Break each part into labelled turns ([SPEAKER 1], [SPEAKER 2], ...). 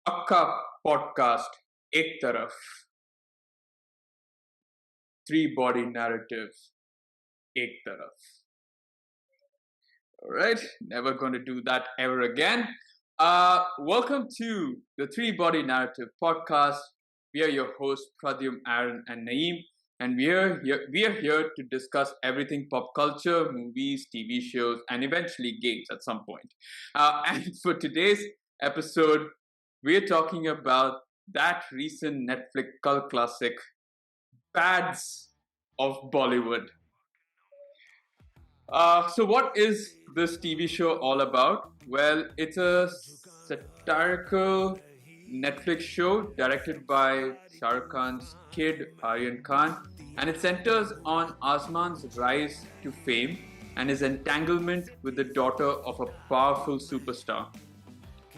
[SPEAKER 1] आपका पॉडकास्ट एक तरफ three body narrative एक तरफ. All right, never going to do that ever again. Welcome to the Three Body Narrative podcast. We are your hosts Pradyum, Aaron, and Naeem, and we are here to discuss everything pop culture, movies, TV shows, and eventually games at some point. And for today's episode, we're talking about that recent Netflix cult classic, Bads of Bollywood. So, what is this TV show all about? Well, it's a satirical Netflix show directed by Shah Rukh Khan's kid Aryan Khan, and it centers on Asman's rise to fame and his entanglement with the daughter of a powerful superstar,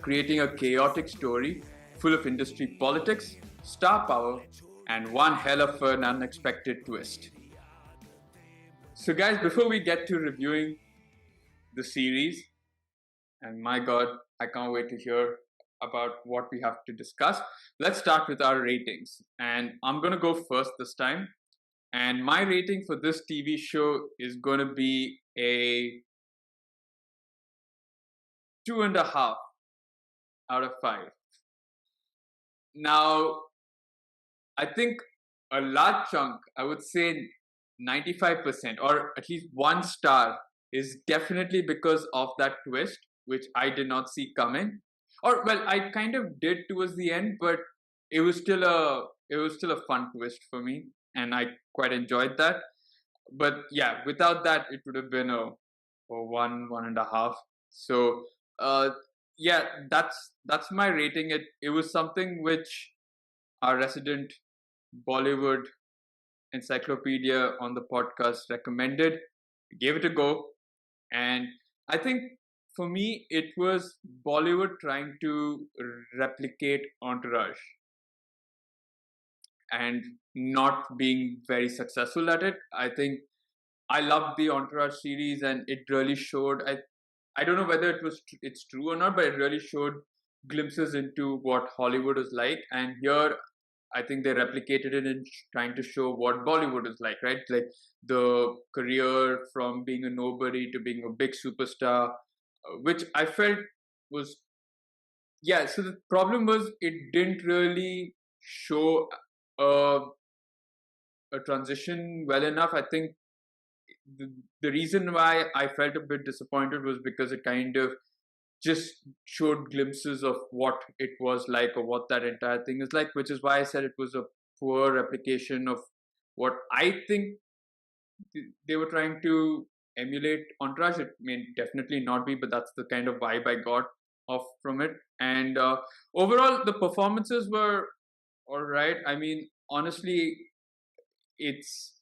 [SPEAKER 1] creating a chaotic story full of industry politics, star power, and one hell of an unexpected twist. So, guys, before we get to reviewing the series, and my God, I can't wait to hear about what we have to discuss. Let's start with our ratings. And I'm going to go first this time. And my rating for this TV show is going to be a 2.5 out of 5. Now, I think a large chunk, I would say 95% or at least 1 star, is definitely because of that twist, which I did not see coming. Or well, I kind of did towards the end, but it was still a fun twist for me, and I quite enjoyed that. But yeah, without that, it would have been a 1.5. So yeah, that's my rating. It was something which our resident Bollywood encyclopedia on the podcast recommended. Gave it a go, and I think for me it was Bollywood trying to replicate Entourage and not being very successful at it. I think I loved the Entourage series, and it really showed. I don't know whether it's true or not, but it really showed glimpses into what Hollywood is like. And here, I think they replicated it in trying to show what Bollywood is like, right? Like the career from being a nobody to being a big superstar, which I felt was, yeah. So the problem was it didn't really show a, a transition well enough. I think the reason why I felt a bit disappointed was because it kind of just showed glimpses of what it was like or what that entire thing is like, which is why I said it was a poor replication of what I think they were trying to emulate Entourage. It may definitely not be, but that's the kind of vibe I got off from it. And overall, the performances were all right. I mean, honestly, it's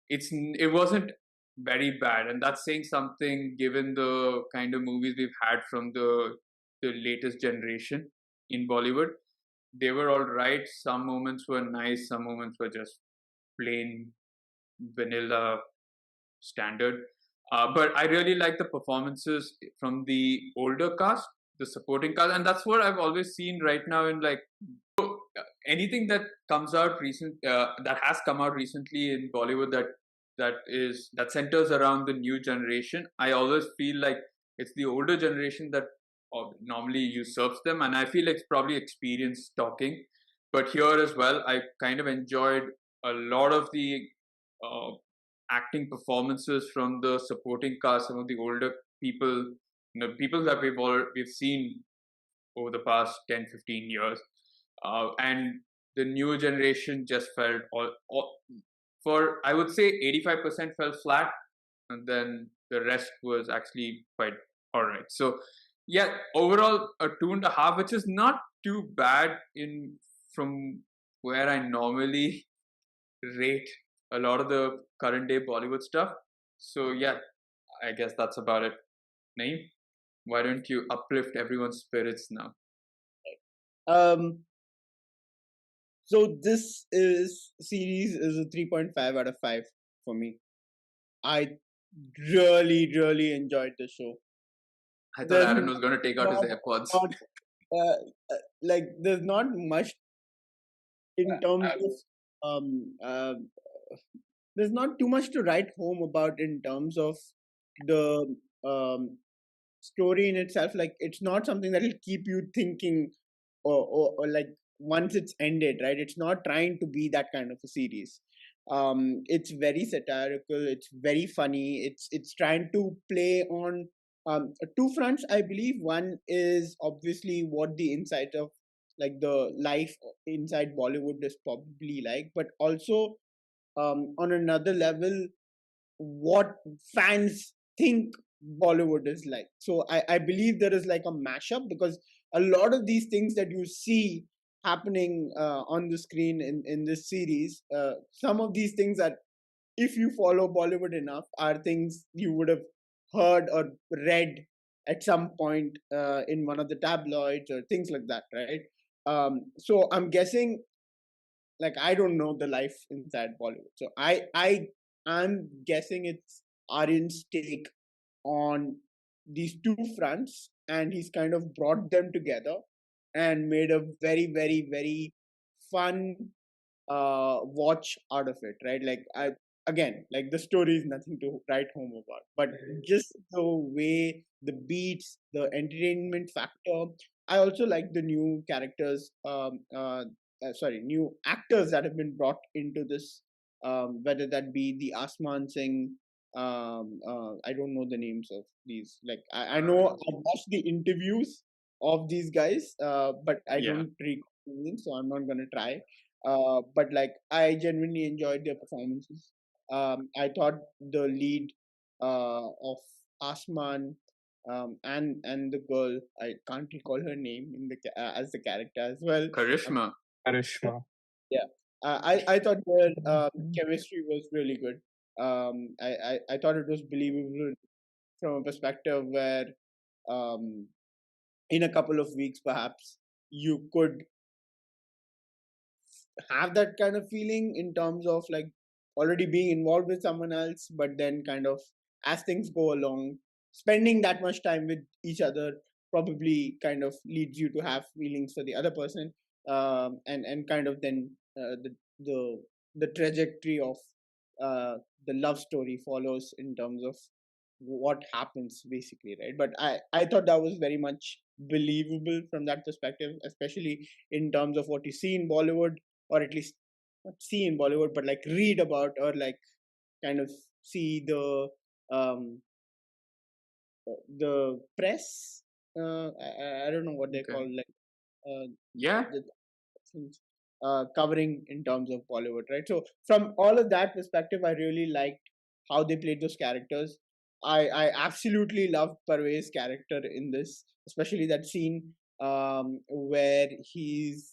[SPEAKER 1] it wasn't very bad, and that's saying something given the kind of movies we've had from the latest generation in Bollywood. They were all right. Some moments were nice, some moments were just plain vanilla standard. But I really like the performances from the older cast, the supporting cast, and that's what I've always seen right now in like anything that comes out that has come out recently in Bollywood that centers around the new generation. I always feel like it's the older generation that normally usurps them, and I feel like it's probably experience talking. But here as well, I kind of enjoyed a lot of the uh, acting performances from the supporting cast, some of the older people, people that we've seen over the past 10-15 years. And the new generation just felt for I would say 85% fell flat, and then the rest was actually quite all right. So yeah, overall a 2.5, which is not too bad in from where I normally rate a lot of the current day Bollywood stuff. So yeah, I guess that's about it. Naeem, why don't you uplift everyone's spirits now?
[SPEAKER 2] Um, so this is series is a 3.5 out of 5 for me. I really enjoyed the show.
[SPEAKER 1] I thought
[SPEAKER 2] There's
[SPEAKER 1] Aaron was going to take out his
[SPEAKER 2] not,
[SPEAKER 1] AirPods.
[SPEAKER 2] not uh, like there's not much in terms
[SPEAKER 1] Uh,
[SPEAKER 2] of um uh, there's not too much to write home about in terms of the story in itself. Like it's not something that will keep you thinking, or like once it's ended, right? It's not trying to be that kind of a series. It's very satirical, it's very funny, it's trying to play on two fronts, I believe. One is obviously what the inside of like the life inside Bollywood is probably like, but also on another level what fans think Bollywood is like. So I believe there is like a mashup, because a lot of these things that you see happening on the screen in this series, some of these things are, if you follow Bollywood enough, are things you would have heard or read at some point in one of the tabloids or things like that, right? So I'm guessing, like I don't know the life inside Bollywood, so I'm guessing it's Aryan's take on these two fronts, and he's kind of brought them together and made a very very very fun watch out of it, right? Like I again, like the story is nothing to write home about, but just the way the beats, the entertainment factor. I also like the new characters, sorry, new actors that have been brought into this, whether that be the Asman Singh, I don't know the names of these. Like I know I watched the interviews of these guys, but I
[SPEAKER 1] yeah,
[SPEAKER 2] don't recall the names, so I'm not gonna try. But like I genuinely enjoyed their performances. I thought the lead of Asman, and the girl, I can't recall her name in the as the character as well. Um,
[SPEAKER 1] Karishma.
[SPEAKER 3] Karishma.
[SPEAKER 2] yeah, I thought their chemistry was really good. I thought it was believable from a perspective where um, in a couple of weeks perhaps you could have that kind of feeling in terms of like already being involved with someone else, but then kind of as things go along, spending that much time with each other probably kind of leads you to have feelings for the other person, and kind of then the the trajectory of the love story follows in terms of what happens basically, right? But I thought that was very much believable from that perspective, especially in terms of what you see in Bollywood, or at least not see in Bollywood, but like read about, or like kind of see um the press. I don't know what they
[SPEAKER 1] Okay.
[SPEAKER 2] call, like
[SPEAKER 1] Yeah.
[SPEAKER 2] the things covering in terms of Bollywood, right? So from all of that perspective, I really liked how they played those characters. I absolutely loved Parvez's character in this, especially that scene where he's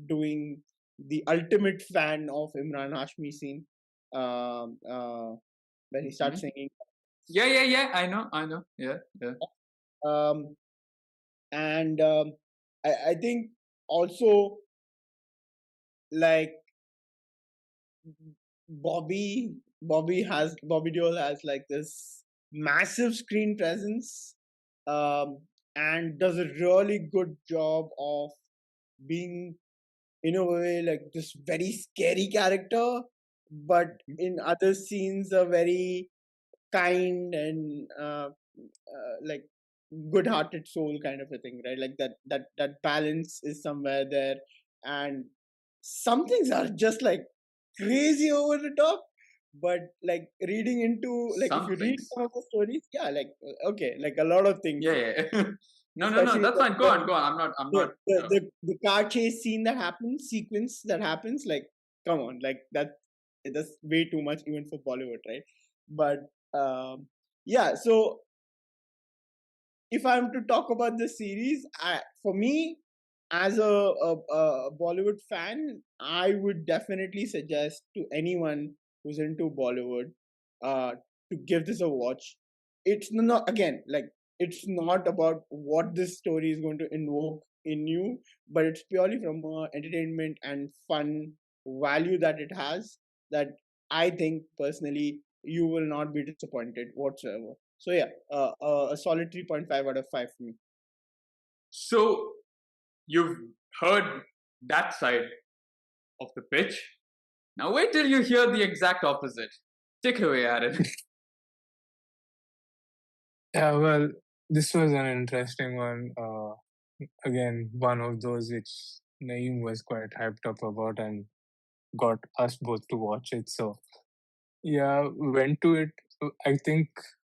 [SPEAKER 2] doing the ultimate fan of Imran Hashmi scene, um, uh, where he starts singing.
[SPEAKER 1] Yeah, yeah, yeah. I know. Yeah, yeah.
[SPEAKER 2] Um, and I think also like Bobby Deol has like this massive screen presence, um, and does a really good job of being, in a way, like this very scary character, but in other scenes a very kind and like good-hearted soul kind of a thing, right? Like that balance is somewhere there, and some things are just like crazy over the top. But like reading into, like if
[SPEAKER 1] Some
[SPEAKER 2] you read
[SPEAKER 1] things.
[SPEAKER 2] some of the stories, yeah, like okay, like a lot of things,
[SPEAKER 1] Yeah, yeah. No, no, no.
[SPEAKER 2] especially
[SPEAKER 1] That's fine. Go on, go on. I'm
[SPEAKER 2] the,
[SPEAKER 1] not.
[SPEAKER 2] the car chase scene that happens, sequence that happens, like come on, like that's way too much even for Bollywood, right? But yeah, so if I'm to talk about the series, for me, as a Bollywood fan, I would definitely suggest to anyone who's into Bollywood uh, to give this a watch. It's not, again, like it's not about what this story is going to invoke in you, but it's purely from entertainment and fun value that it has. That I think personally you will not be disappointed whatsoever. So yeah, a solid 3.5 out of 5 for me.
[SPEAKER 1] So you've heard that side of the pitch. Now wait till you hear the exact opposite. Take it away, Aaron.
[SPEAKER 3] Yeah, well, this was an interesting one. Again, one of those which Naeem was quite hyped up about and got us both to watch it. So, yeah, went to it. I think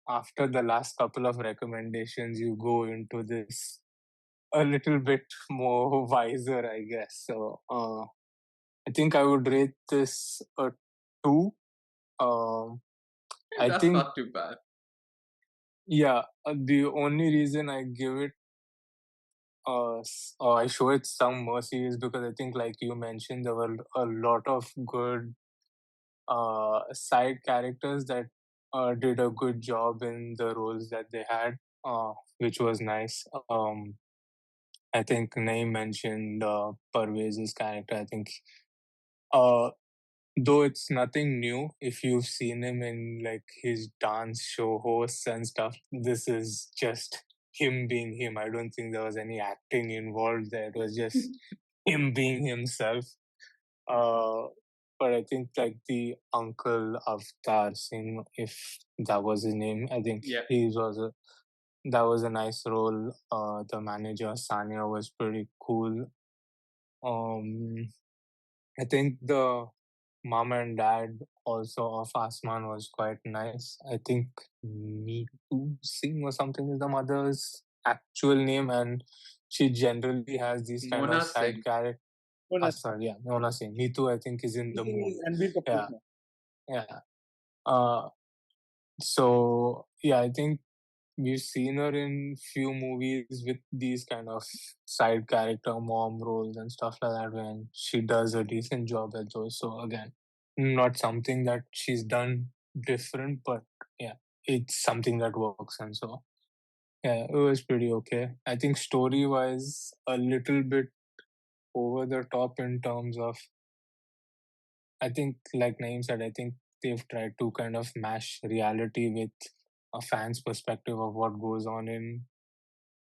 [SPEAKER 3] after the last couple of recommendations, you go into this a little bit more wiser, I guess. So, I think I would rate this a 2. Um, I
[SPEAKER 1] That's
[SPEAKER 3] think,
[SPEAKER 1] not too bad.
[SPEAKER 3] yeah, the only reason I give it I show it some mercy is because I think, like you mentioned, there were a lot of good side characters that did a good job in the roles that they had, which was nice. I think Naeem mentioned Parvez's character. I think, uh, though it's nothing new, if you've seen him in like his dance show hosts and stuff, this is just him being him. I don't think there was any acting involved there. It was just him being himself. Uh, but I think like the uncle Avatar Singh, if that was his name, I think
[SPEAKER 1] Yeah.
[SPEAKER 3] that was a nice role. The manager Sanya was pretty cool. I think the mom and dad also of Asman was quite nice. I think Neetu Singh or something is the mother's actual name, and she generally has these kind
[SPEAKER 1] Mona
[SPEAKER 3] of side
[SPEAKER 1] Singh.
[SPEAKER 3] characters.
[SPEAKER 2] Bonus.
[SPEAKER 3] Sorry, yeah, Mona Singh. Neetu, I think, is in the movie.
[SPEAKER 2] Ranbir Kapoor.
[SPEAKER 3] Yeah, yeah. So yeah, I think we've seen her in few movies with these kind of side character mom roles and stuff like that, when she does a decent job at those. So again, not something that she's done different, but yeah, it's something that works. And so yeah, it was pretty okay. I think story wise, a little bit over the top in terms of, I think, like Naeem said, I think they've tried to kind of mash reality with a fan's perspective of what goes on in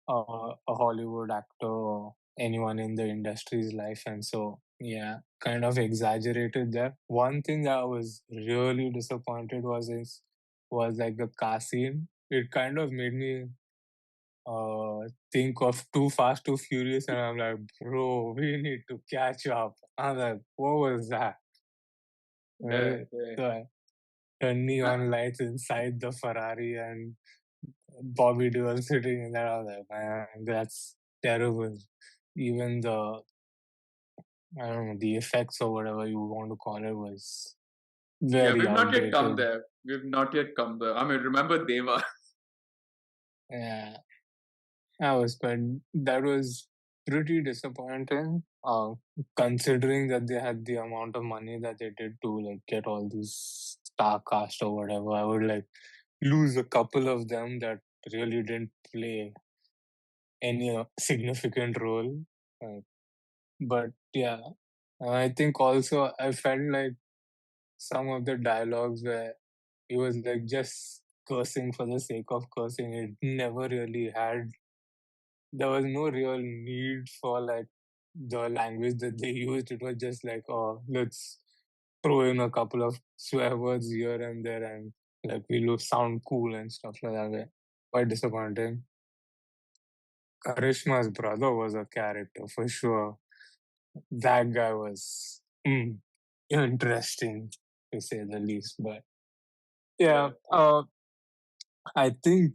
[SPEAKER 3] a Hollywood actor or anyone in the industry's life. And so, yeah, kind of exaggerated there. One thing that I was really disappointed was like the car scene. It kind of made me think of Too Fast, Too Furious, and I'm like, bro, we need to catch up. I'm like, what was that?
[SPEAKER 1] Yeah, yeah.
[SPEAKER 3] The neon lights inside the Ferrari and Bobby Deol sitting in there. I was like, man, that's terrible. Even I don't know, the effects or whatever you want to call it was
[SPEAKER 1] Yeah,
[SPEAKER 3] very
[SPEAKER 1] we've not yet come
[SPEAKER 3] outdated.
[SPEAKER 1] there. We've not yet come there. I mean, remember Deva?
[SPEAKER 3] Yeah, that was pretty disappointing. Considering that they had the amount of money that they did to like get all these star cast or whatever, I would like lose a couple of them that really didn't play any significant role. Uh, but yeah, I think also I felt like some of the dialogues where it was like just cursing for the sake of cursing. It never really had. There was no real need for like the language that they used. It was just like, oh, let's throw in a couple of swear words here and there, and like we look sound cool and stuff like that. Quite disappointing. Karishma's brother was a character for sure. That guy was interesting to say the least. But yeah, I think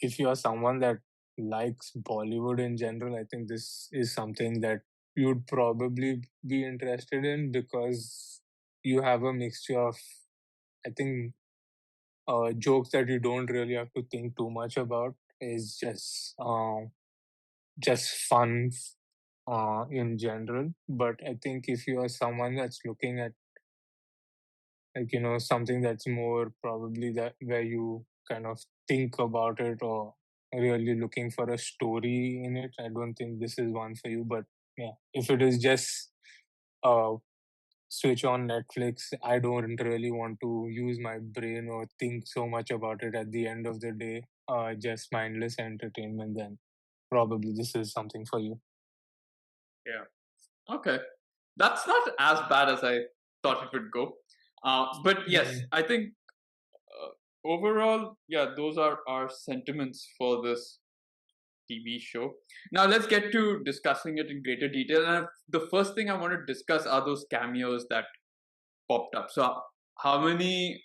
[SPEAKER 3] if you're someone that likes Bollywood in general, I think this is something that you'd probably be interested in because you have a mixture of, I think, jokes that you don't really have to think too much about. Is just fun in general. But I think if you are someone that's looking at like something that's more probably that where you kind of think about it or really looking for a story in it, I don't think this is one for you. But yeah, if it is just uh switch on Netflix, I don't really want to use my brain or think so much about it at the end of the day, just mindless entertainment, then probably this is something for you.
[SPEAKER 1] Yeah. Okay. That's not as bad as I thought it would go. But yes, I think overall, yeah, those are our sentiments for this TV show. Now let's get to discussing it in greater detail. And the first thing I want to discuss are those cameos that popped up. So, how many?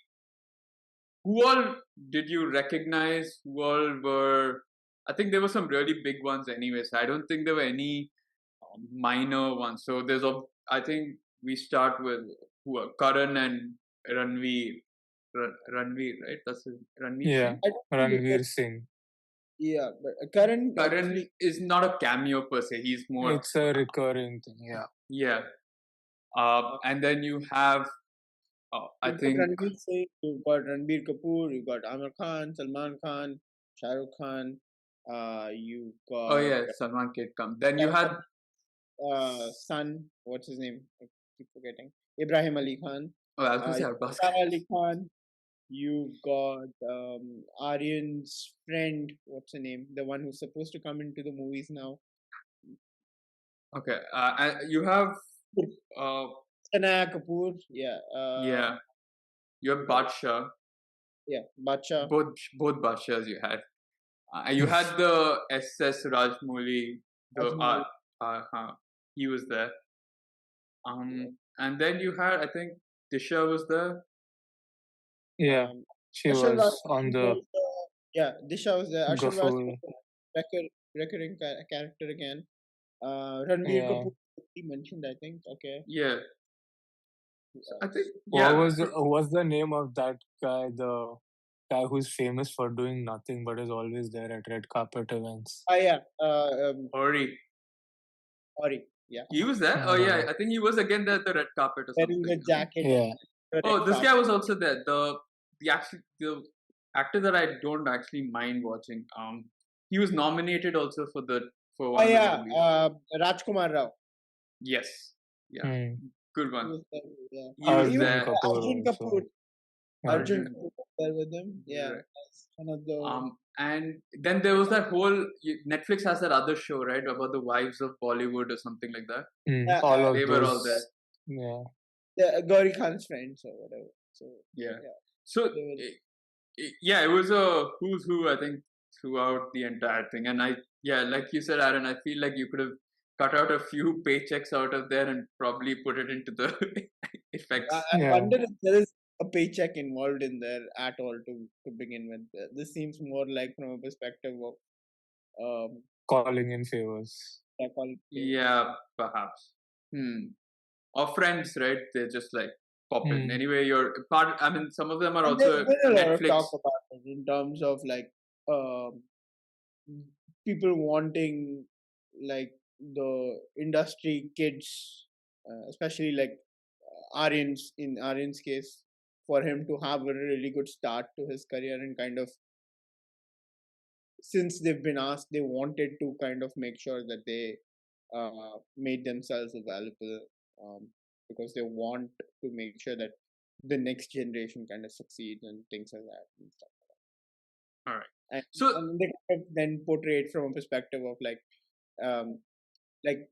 [SPEAKER 1] Who all did you recognize? Who all were? I think there were some really big ones anyway. So I don't think there were any minor ones. So there's a. I think we start with who are Karan and Ranveer. Ranveer, right? That's his, Ranveer
[SPEAKER 3] Yeah,
[SPEAKER 1] Singh.
[SPEAKER 2] I don't think
[SPEAKER 3] Ranveer Singh.
[SPEAKER 2] yeah, but Karan
[SPEAKER 1] Karan
[SPEAKER 2] actually,
[SPEAKER 1] is not a cameo per se. He's more.
[SPEAKER 3] It's a recurring thing. Yeah.
[SPEAKER 1] Yeah. And then you have, I
[SPEAKER 2] you've got
[SPEAKER 1] think,
[SPEAKER 2] Ranveer Singh, you've got Ranbir Kapoor, you've got Amir Khan, Salman Khan, Shah Rukh Khan, you've
[SPEAKER 1] oh
[SPEAKER 2] got
[SPEAKER 1] yeah, Salman Kid come. Then you had,
[SPEAKER 2] son, what's his name? I keep forgetting. Ibrahim Ali Khan.
[SPEAKER 1] oh, I was gonna say
[SPEAKER 2] You've got
[SPEAKER 1] Arbaz.
[SPEAKER 2] Sara Ali Khan. You've got Aryan's friend. What's her name? The one who's supposed to come into the movies now.
[SPEAKER 1] Okay, and you have,
[SPEAKER 2] Sanaya Kapoor. Yeah.
[SPEAKER 1] yeah, you have Badshah.
[SPEAKER 2] Yeah. Bacha.
[SPEAKER 1] Both Badshahs you had. You had the SS Rajmouli. The
[SPEAKER 2] Rajmouli.
[SPEAKER 1] he was there. And then you had, I think, Disha was there.
[SPEAKER 3] Yeah. She
[SPEAKER 2] Ashal
[SPEAKER 3] was
[SPEAKER 2] Raj
[SPEAKER 3] on the
[SPEAKER 2] was, yeah, Disha was there. Ashal Raj
[SPEAKER 3] Gafur.
[SPEAKER 2] was a recurring character again. Ranveer
[SPEAKER 3] Yeah.
[SPEAKER 2] Kapoor, he mentioned, I think. Okay.
[SPEAKER 1] Yeah. I think,
[SPEAKER 3] What
[SPEAKER 1] yeah.
[SPEAKER 3] was the name of that guy? The guy who's famous for doing nothing but is always there at red carpet events.
[SPEAKER 2] Yeah.
[SPEAKER 1] Ori.
[SPEAKER 2] Ori. Yeah.
[SPEAKER 1] He was there? Oh yeah, I think he was again there at the red carpet or
[SPEAKER 2] Wearing
[SPEAKER 1] something.
[SPEAKER 2] the jacket.
[SPEAKER 3] Yeah.
[SPEAKER 1] Oh, this guy was also there. The actor that I don't actually mind watching. He was nominated also for one of the movies.
[SPEAKER 2] Rajkumar Rao.
[SPEAKER 1] Yes. Yeah. Good
[SPEAKER 2] He
[SPEAKER 1] one.
[SPEAKER 2] was there, yeah.
[SPEAKER 1] He was
[SPEAKER 3] Arjun
[SPEAKER 1] there.
[SPEAKER 3] Kapoor
[SPEAKER 2] Arjun
[SPEAKER 3] also.
[SPEAKER 2] Kapoor. Arjun
[SPEAKER 1] Arjun.
[SPEAKER 2] Kapoor was there with him. Yeah.
[SPEAKER 1] Right.
[SPEAKER 2] That's one of the.
[SPEAKER 1] And then there was that whole Netflix has that other show, right, about the wives of Bollywood or something like that.
[SPEAKER 2] Yeah,
[SPEAKER 3] all of
[SPEAKER 1] They
[SPEAKER 3] those.
[SPEAKER 1] were all there.
[SPEAKER 3] Yeah.
[SPEAKER 2] The Gauri Khan's friends or whatever. So
[SPEAKER 1] Yeah. So yeah, it was a who's who, I think, throughout the entire thing. And like you said, Aaron, I feel like you could have cut out a few paychecks out of there and probably put it into the effects.
[SPEAKER 2] I wonder if there is a paycheck involved in there at all to begin with. This seems more like from a perspective of
[SPEAKER 3] calling in favors.
[SPEAKER 1] Yeah, perhaps. Or friends, right? They're just like pop in. Anyway, you're part. I mean, some of them are also
[SPEAKER 2] there's a lot of
[SPEAKER 1] Netflix.
[SPEAKER 2] talk about it in terms of like people wanting like the industry kids, especially like in Aryan's case, for him to have a really good start to his career and kind of, since they've been asked, they wanted to kind of make sure that they made themselves available because they want to make sure that the next generation kind of succeeds and things like that and stuff like that.
[SPEAKER 1] All right.
[SPEAKER 2] And they kind of then portray it from a perspective of like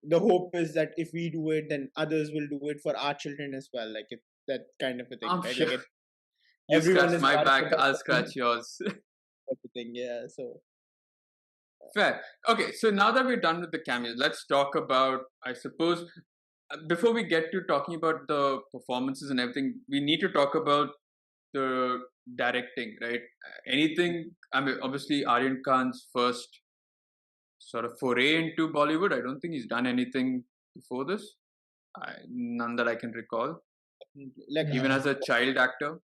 [SPEAKER 2] the hope is that if we do it, then others will do it for our children as well. Like if that kind of a thing, right?
[SPEAKER 1] Sure.
[SPEAKER 2] Like
[SPEAKER 1] you
[SPEAKER 2] everyone
[SPEAKER 1] scratch
[SPEAKER 2] is
[SPEAKER 1] my
[SPEAKER 2] part of
[SPEAKER 1] back,
[SPEAKER 2] the
[SPEAKER 1] I'll scratch yours.
[SPEAKER 2] thing, yeah. So
[SPEAKER 1] fair. Okay, so now that we're done with the cameos, let's talk about, I suppose, before we get to talking about the performances and everything, we need to talk about the directing, right? Anything, I mean, obviously, Aryan Khan's first sort of foray into Bollywood. I don't think he's done anything before this. None that I can recall.
[SPEAKER 2] like
[SPEAKER 1] Even as a child actor.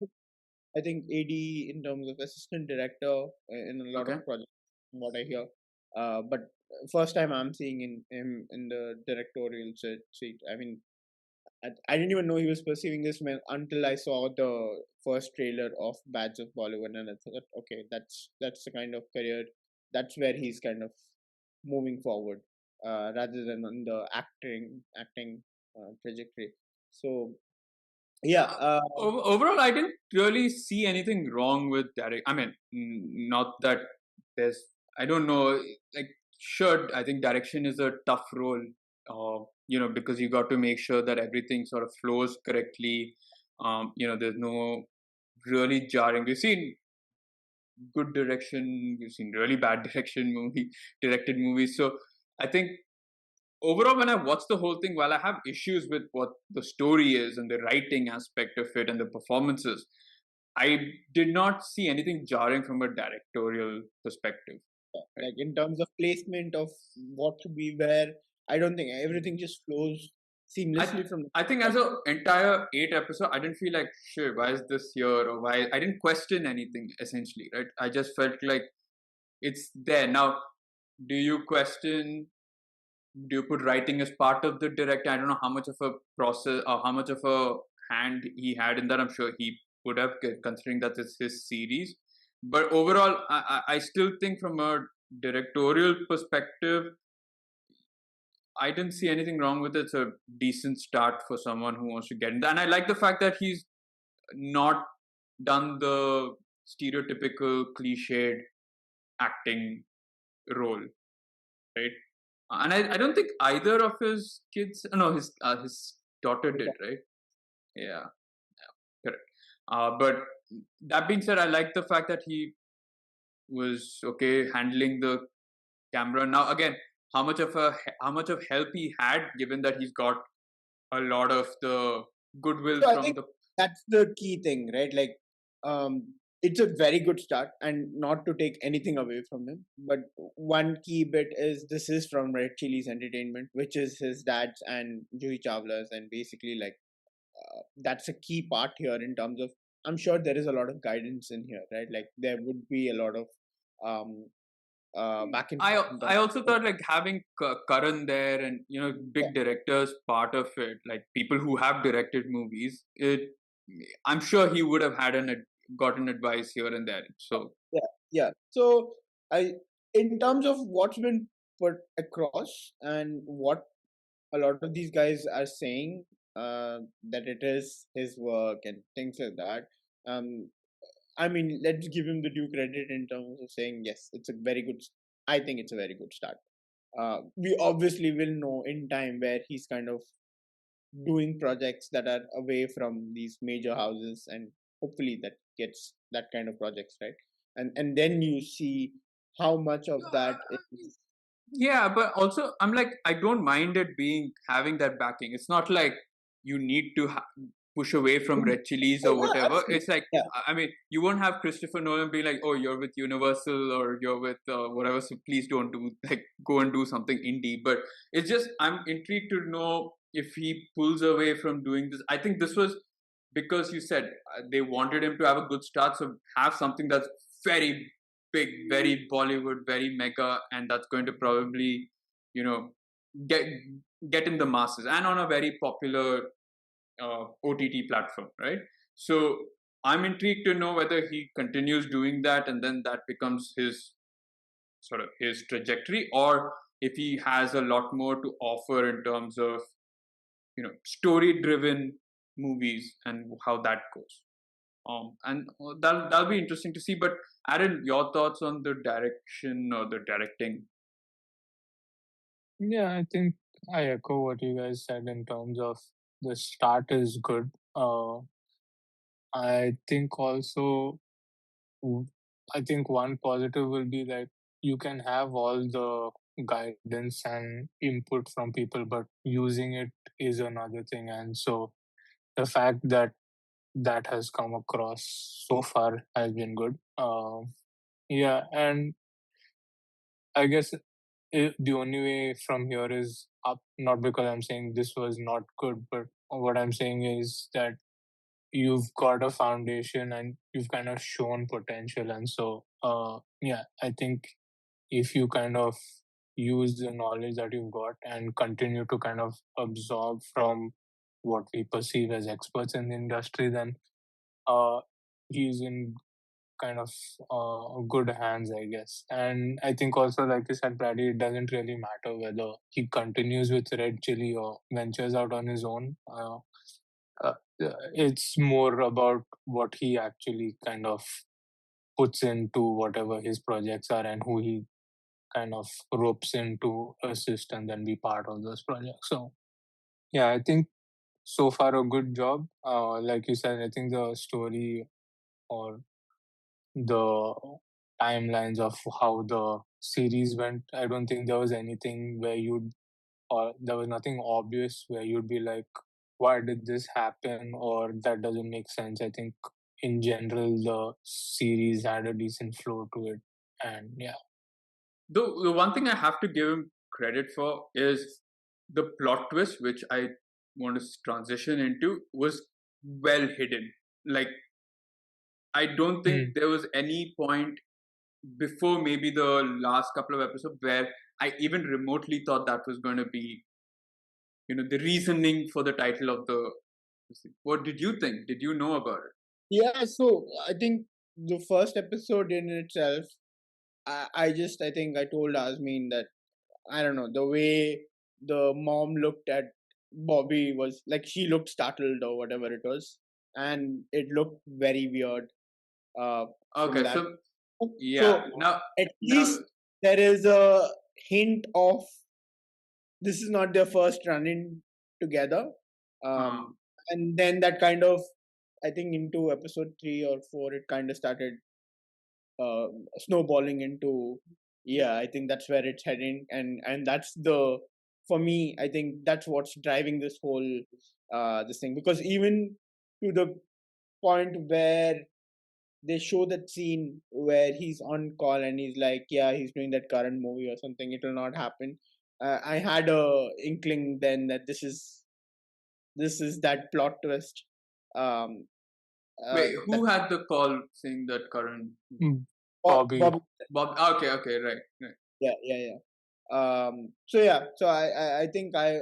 [SPEAKER 2] I think AD in terms of assistant director in a lot of projects, from what I hear. But first time I'm seeing him in the directorial seat. I mean, I didn't even know he was pursuing this until I saw the first trailer of Badge of Bollywood, and I thought, okay, that's the kind of career, that's where he's kind of moving forward, rather than on the acting trajectory. So yeah.
[SPEAKER 1] Overall, I didn't really see anything wrong with Derek. I mean, not that there's. I don't know. Like sure, I think direction is a tough role, because you got to make sure that everything sort of flows correctly. There's no really jarring. We've seen good direction, we've seen really bad directed movies. So I think overall, when I watch the whole thing, while I have issues with what the story is and the writing aspect of it and the performances, I did not see anything jarring from a directorial perspective.
[SPEAKER 2] Like in terms of placement of what to be where, I don't think everything just flows seamlessly from.
[SPEAKER 1] I think as an entire 8 episode, I didn't feel like, sure, why is this here, or why I didn't question anything essentially, right? I just felt like it's there. Now, do you question, do you put writing as part of the director? I don't know how much of a process or how much of a hand he had in that. I'm sure he would have, considering that it's his series. But overall, I still think from a directorial perspective, I didn't see anything wrong with it. It's a decent start for someone who wants to get in. And I like the fact that he's not done the stereotypical cliched acting role, right? And I don't think either of his kids, no, his daughter did, right? Yeah, correct. But that being said, I like the fact that he was okay handling the camera. Now again, how much of help he had, given that he's got a lot of the goodwill
[SPEAKER 2] So I
[SPEAKER 1] from
[SPEAKER 2] think
[SPEAKER 1] the.
[SPEAKER 2] that's the key thing, right? Like, it's a very good start, and not to take anything away from him, but one key bit is this is from Red Chili's Entertainment, which is his dad's and Juhi Chawla's, and basically like that's a key part here in terms of. I'm sure there is a lot of guidance in here, right? Like there would be a lot of um back and forth in
[SPEAKER 1] I
[SPEAKER 2] terms
[SPEAKER 1] also
[SPEAKER 2] of,
[SPEAKER 1] thought like having Karan there and big directors part of it, like people who have directed movies. I'm sure he would have had gotten advice here and there. So
[SPEAKER 2] yeah. So I, in terms of what's been put across and what a lot of these guys are saying, that it is his work and things like that. Um, I mean, let's give him the due credit in terms of saying yes, it's a very good. I think it's a very good start. We obviously will know in time where he's kind of doing projects that are away from these major houses, and hopefully that gets that kind of projects, right? And then you see how much of that is.
[SPEAKER 1] yeah, but also I'm like, I don't mind it being having that backing. It's not like you need to push away from Red Chilies or
[SPEAKER 2] Yeah,
[SPEAKER 1] whatever.
[SPEAKER 2] absolutely.
[SPEAKER 1] It's like,
[SPEAKER 2] Yeah,
[SPEAKER 1] I mean, you won't have Christopher Nolan be like, oh, you're with Universal or you're with whatever, so please don't do, like, go and do something indie. But it's just, I'm intrigued to know if he pulls away from doing this. I think this was because you said they wanted him to have a good start, so have something that's very big, very Bollywood, very mega, and that's going to probably, you know, get get in the masses and on a very popular OTT platform, right? So I'm intrigued to know whether he continues doing that, and then that becomes his sort of his trajectory, or if he has a lot more to offer in terms of story-driven movies and how that goes. And that'll be interesting to see. But Aaron, your thoughts on the direction or the directing?
[SPEAKER 3] Yeah, I think I echo what you guys said in terms of the start is good. I think also, w- I think one positive will be that you can have all the guidance and input from people, but using it is another thing. And so the fact that that has come across so far has been good. Yeah, and I guess the only way from here is up. Not because I'm saying this was not good, but what I'm saying is that you've got a foundation and you've kind of shown potential. And so, yeah, I think if you kind of use the knowledge that you've got and continue to kind of absorb from what we perceive as experts in the industry, then uh, he's in kind of good hands, I guess. And I think also, like you said, Brady, it doesn't really matter whether he continues with Red Chili or ventures out on his own. Uh, it's more about what he actually kind of puts into whatever his projects are and who he kind of ropes in to assist and then be part of those projects. So yeah, I think so far a good job. Like you said, I think the story or the timelines of how the series went, I don't think there was anything where you'd or there was nothing obvious where you'd be like, why did this happen or that doesn't make sense. I think in general the series had a decent flow to it, and yeah.
[SPEAKER 1] The one thing I have to give him credit for is the plot twist, which I want to transition into, was well hidden. Like, I don't think
[SPEAKER 3] Hmm.
[SPEAKER 1] there was any point before maybe the last couple of episodes where I even remotely thought that was going to be, the reasoning for the title of the. What did you think? Did you know about it?
[SPEAKER 2] Yeah, so I think the first episode in itself, I think I told Asmin that I don't know, the way the mom looked at Bobby was like she looked startled or whatever it was, and it looked very weird from
[SPEAKER 1] Okay,
[SPEAKER 2] that.
[SPEAKER 1] so yeah,
[SPEAKER 2] So at
[SPEAKER 1] now,
[SPEAKER 2] least there is a hint of this is not their first run in together.
[SPEAKER 1] uh,
[SPEAKER 2] And then that kind of, I think into episode 3 or 4, it kind of started snowballing into, yeah, I think that's where it's heading. And that's the, for me, I think that's what's driving this whole, this thing. Because even to the point where they show that scene where he's on call and he's like, yeah, he's doing that current movie or something, it will not happen. I had a inkling then that this is that plot twist. Um,
[SPEAKER 1] wait,
[SPEAKER 2] that
[SPEAKER 1] who had the call saying that current
[SPEAKER 3] Mm.
[SPEAKER 2] Bob,
[SPEAKER 3] Bobby.
[SPEAKER 2] Bob,
[SPEAKER 1] Bob? Okay, right.
[SPEAKER 2] yeah. So yeah, so I think I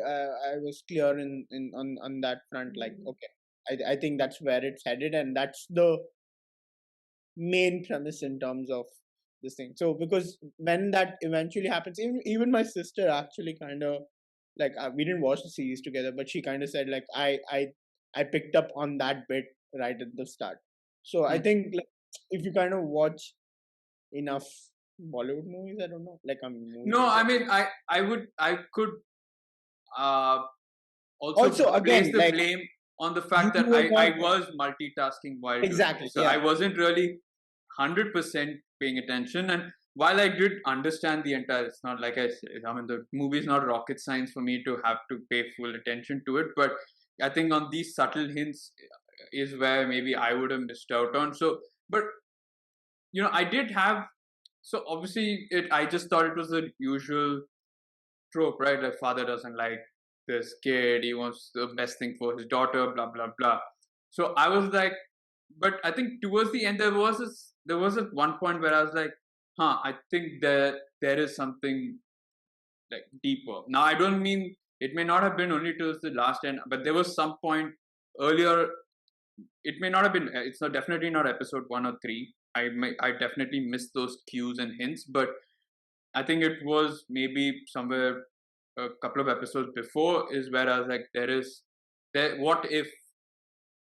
[SPEAKER 2] was clear in on that front. Like, okay, I think that's where it's headed, and that's the main premise in terms of this thing. So because when that eventually happens, even my sister actually kind of like we didn't watch the series together, but she kind of said like I picked up on that bit right at the start. So I
[SPEAKER 1] Hmm.
[SPEAKER 2] think like, if you kind of watch enough Bollywood movies, I don't know, like movies
[SPEAKER 1] No,
[SPEAKER 2] in
[SPEAKER 1] I
[SPEAKER 2] general.
[SPEAKER 1] mean, I could uh, also
[SPEAKER 2] Also,
[SPEAKER 1] place
[SPEAKER 2] again,
[SPEAKER 1] the
[SPEAKER 2] like
[SPEAKER 1] blame on the
[SPEAKER 2] you
[SPEAKER 1] fact that
[SPEAKER 2] were
[SPEAKER 1] I
[SPEAKER 2] not
[SPEAKER 1] was multitasking while doing it.
[SPEAKER 2] exactly,
[SPEAKER 1] So I
[SPEAKER 2] yeah.
[SPEAKER 1] wasn't really 100% paying attention. And while I did understand the entire, it's not like I said, I mean, the movie is not rocket science for me to have to pay full attention to it. But I think on these subtle hints is where maybe I would have missed out on. So, but I did have. So obviously, I just thought it was the usual trope, right? Like father doesn't like this kid, he wants the best thing for his daughter, blah blah blah. So I was like, but I think towards the end there was a one point where I was like, I think there is something like deeper. Now I don't mean it may not have been only towards the last end, but there was some point earlier. It may not have been. It's not definitely not episode 1 or 3. I definitely missed those cues and hints, but I think it was maybe somewhere a couple of episodes before is where I was like, what if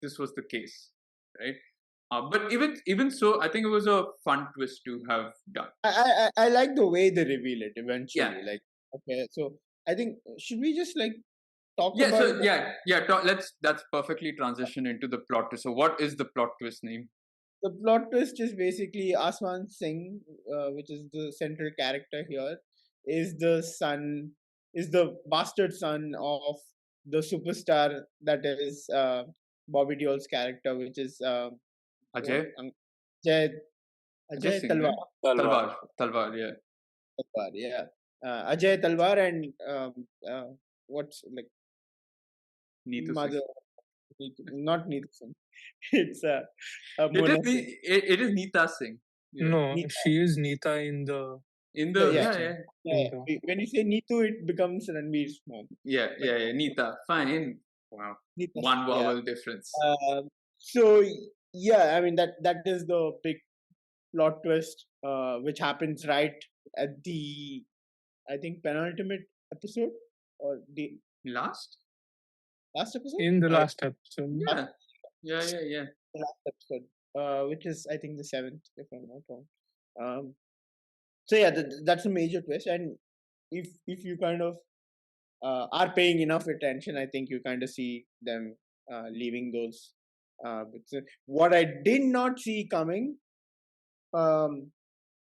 [SPEAKER 1] this was the case, right? But even so, I think it was a fun twist to have done.
[SPEAKER 2] I like the way they reveal it
[SPEAKER 1] Yeah,
[SPEAKER 2] eventually. Like, okay, so I think should we just like talk
[SPEAKER 1] yeah.
[SPEAKER 2] about
[SPEAKER 1] So yeah. That's perfectly transition into the plot twist. So what is the plot twist name?
[SPEAKER 2] the plot twist is basically Aswan Singh, which is the central character here, is the son, is the bastard son of the superstar that is Bobby Deol's character, which is what
[SPEAKER 1] Ajay,
[SPEAKER 2] Ajay
[SPEAKER 1] Ajay
[SPEAKER 2] Ajay
[SPEAKER 1] Singh,
[SPEAKER 2] Talwar.
[SPEAKER 1] right?
[SPEAKER 3] Talwar.
[SPEAKER 1] Talwar, yeah.
[SPEAKER 2] Talwar, yeah. Ajay Talwar and what's like
[SPEAKER 1] Neetu Singh.
[SPEAKER 2] mother, not Neetu Singh. It's
[SPEAKER 1] It is
[SPEAKER 2] Mona Singh.
[SPEAKER 1] it is Neeta Singh. Yeah.
[SPEAKER 3] No,
[SPEAKER 2] Neeta.
[SPEAKER 3] she is Nita in the
[SPEAKER 1] In
[SPEAKER 2] Yeah,
[SPEAKER 1] the
[SPEAKER 2] yeah.
[SPEAKER 1] yeah.
[SPEAKER 3] in the
[SPEAKER 2] When you say Neetu, it becomes Ranveer's mom. But
[SPEAKER 1] Neeta. Fine. Wow.
[SPEAKER 2] Neeta,
[SPEAKER 1] One
[SPEAKER 2] yeah.
[SPEAKER 1] vowel difference.
[SPEAKER 2] So yeah, I mean that is the big plot twist, which happens right at the, I think, penultimate episode or the
[SPEAKER 1] Last?
[SPEAKER 2] last episode.
[SPEAKER 3] in the
[SPEAKER 2] Uh,
[SPEAKER 3] last episode.
[SPEAKER 1] Yeah. Yeah.
[SPEAKER 2] the last episode, which is I think the seventh, if I'm not wrong. Um, So yeah, that's a major twist. And if you kind of are paying enough attention, I think you kind of see them leaving those bits. What I did not see coming um,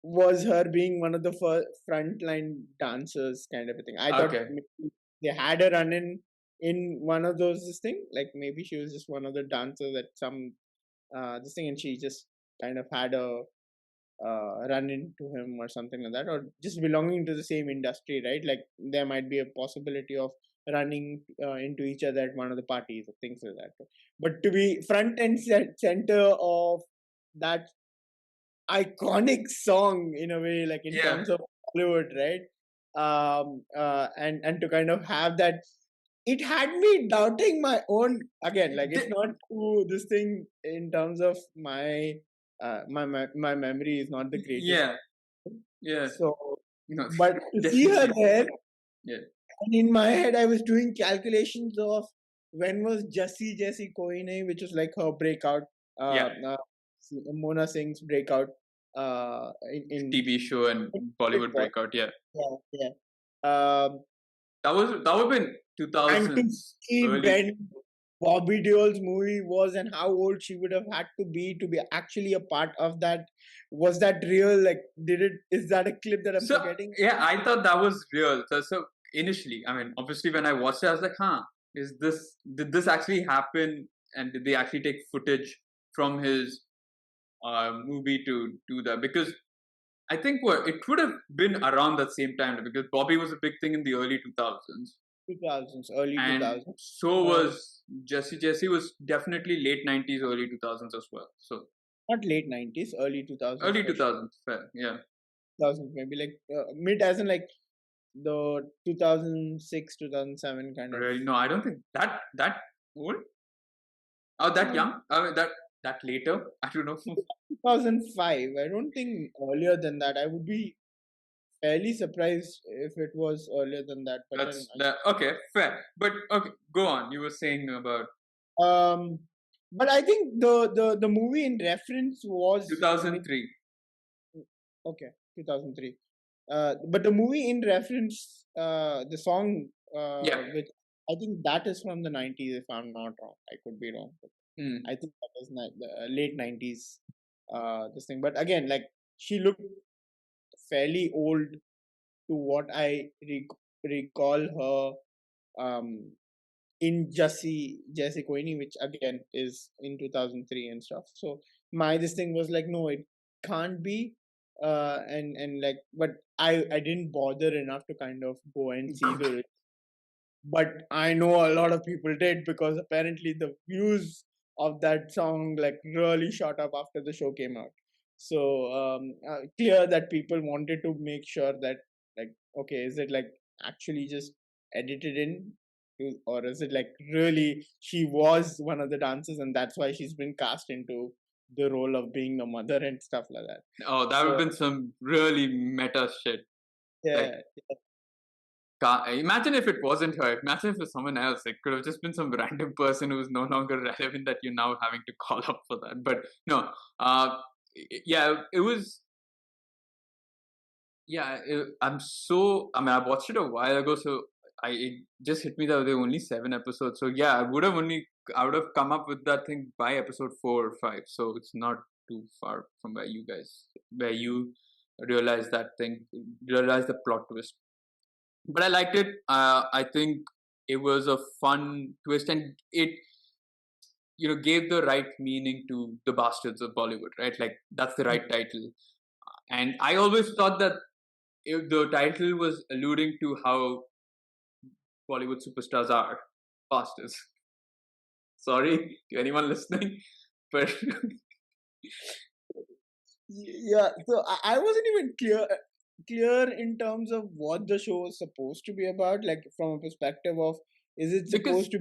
[SPEAKER 2] was her being one of the first frontline dancers, kind of a thing. I thought
[SPEAKER 1] Okay.
[SPEAKER 2] maybe they had her run in one of those this thing, like maybe she was just one of the dancers at some this thing, and she just kind of had a run into him or something like that, or just belonging to the same industry, right? Like there might be a possibility of running into each other at one of the parties or things like that. But to be front and center of that iconic song in a way, like in
[SPEAKER 1] Yeah.
[SPEAKER 2] terms of Bollywood, right? And to kind of have that, it had me doubting my own, again, like it's not too this thing in terms of my my memory is not the greatest.
[SPEAKER 1] Yeah. Yeah.
[SPEAKER 2] So,
[SPEAKER 1] No,
[SPEAKER 2] but to see her
[SPEAKER 1] definitely.
[SPEAKER 2] there,
[SPEAKER 1] Yeah.
[SPEAKER 2] and in my head, I was doing calculations of when was Jesse Koi Nahi, which was like her breakout,
[SPEAKER 1] Yeah.
[SPEAKER 2] Mona Singh's breakout in
[SPEAKER 1] TV show and Bollywood
[SPEAKER 2] was.
[SPEAKER 1] breakout. Yeah.
[SPEAKER 2] Yeah. Um,
[SPEAKER 1] That would have been
[SPEAKER 2] and to
[SPEAKER 1] 2000s
[SPEAKER 2] see
[SPEAKER 1] early.
[SPEAKER 2] when Bobby Deol's movie was and how old she would have had to be actually a part of that. Was that real? Like, is that a clip that I'm
[SPEAKER 1] So
[SPEAKER 2] forgetting?
[SPEAKER 1] yeah, I thought that was real. So initially, I mean, obviously, when I watched it, I was like, "Huh, did this actually happen? And did they actually take footage from his movie to do that?" Because I think it would have been around that same time because Bobby was a big thing in the early 2000s,
[SPEAKER 2] 2000s, early
[SPEAKER 1] and
[SPEAKER 2] 2000s.
[SPEAKER 1] so was Jesse. Jesse was definitely late 90s, early 2000s as well. So
[SPEAKER 2] Not late 90s, early 2000s.
[SPEAKER 1] early
[SPEAKER 2] for sure.
[SPEAKER 1] 2000s, fair, yeah.
[SPEAKER 2] 2000s, maybe like mid, as in like the 2006, 2007 kind of.
[SPEAKER 1] Really? No, I don't think that old. Oh, that young? I mean, that later? I don't know.
[SPEAKER 2] 2005. I don't think earlier than that. I would be fairly surprised if it was earlier than that. But
[SPEAKER 1] That's that. Okay, fair. But okay, go on. You were saying about
[SPEAKER 2] but I think the movie in reference was
[SPEAKER 1] 2003.
[SPEAKER 2] Okay, 2003. But the movie in reference, the song,
[SPEAKER 1] Yeah.
[SPEAKER 2] which I think that is from the 90s, if I'm not wrong. I could be wrong. But
[SPEAKER 1] Hmm.
[SPEAKER 2] I think that was the late 90s, this thing. But again, like she looked fairly old to what I recall her in Jesse Coini, which again is in 2003 and stuff. So my this thing was like, no, it can't be. And like, but I didn't bother enough to kind of go and see the. But I know a lot of people did, because apparently the views of that song like really shot up after the show came out. So clear that people wanted to make sure that, like, okay, is it like actually just edited in, or is it like really she was one of the dancers and that's why she's been cast into the role of being a mother and stuff like that.
[SPEAKER 1] Oh, that would have been some really meta shit.
[SPEAKER 2] Yeah.
[SPEAKER 1] Like, imagine if it wasn't her. Imagine if it was someone else. It could have just been some random person who is no longer relevant that you're now having to call up for that. But no, yeah, it was. Yeah, I'm so. I mean, I watched it a while ago, so it just hit me that there were only 7 episodes. So yeah, I would have come up with that thing by episode 4 or 5. So it's not too far from where you realize the plot twist. But I liked it. I think it was a fun twist, and it gave the right meaning to the bastards of Bollywood, right? Like that's the right title. And I always thought that if the title was alluding to how Bollywood superstars are bastards. Sorry to anyone listening, but
[SPEAKER 2] Yeah, so I wasn't even clear in terms of what the show was supposed to be about, like from a perspective of, is it supposed to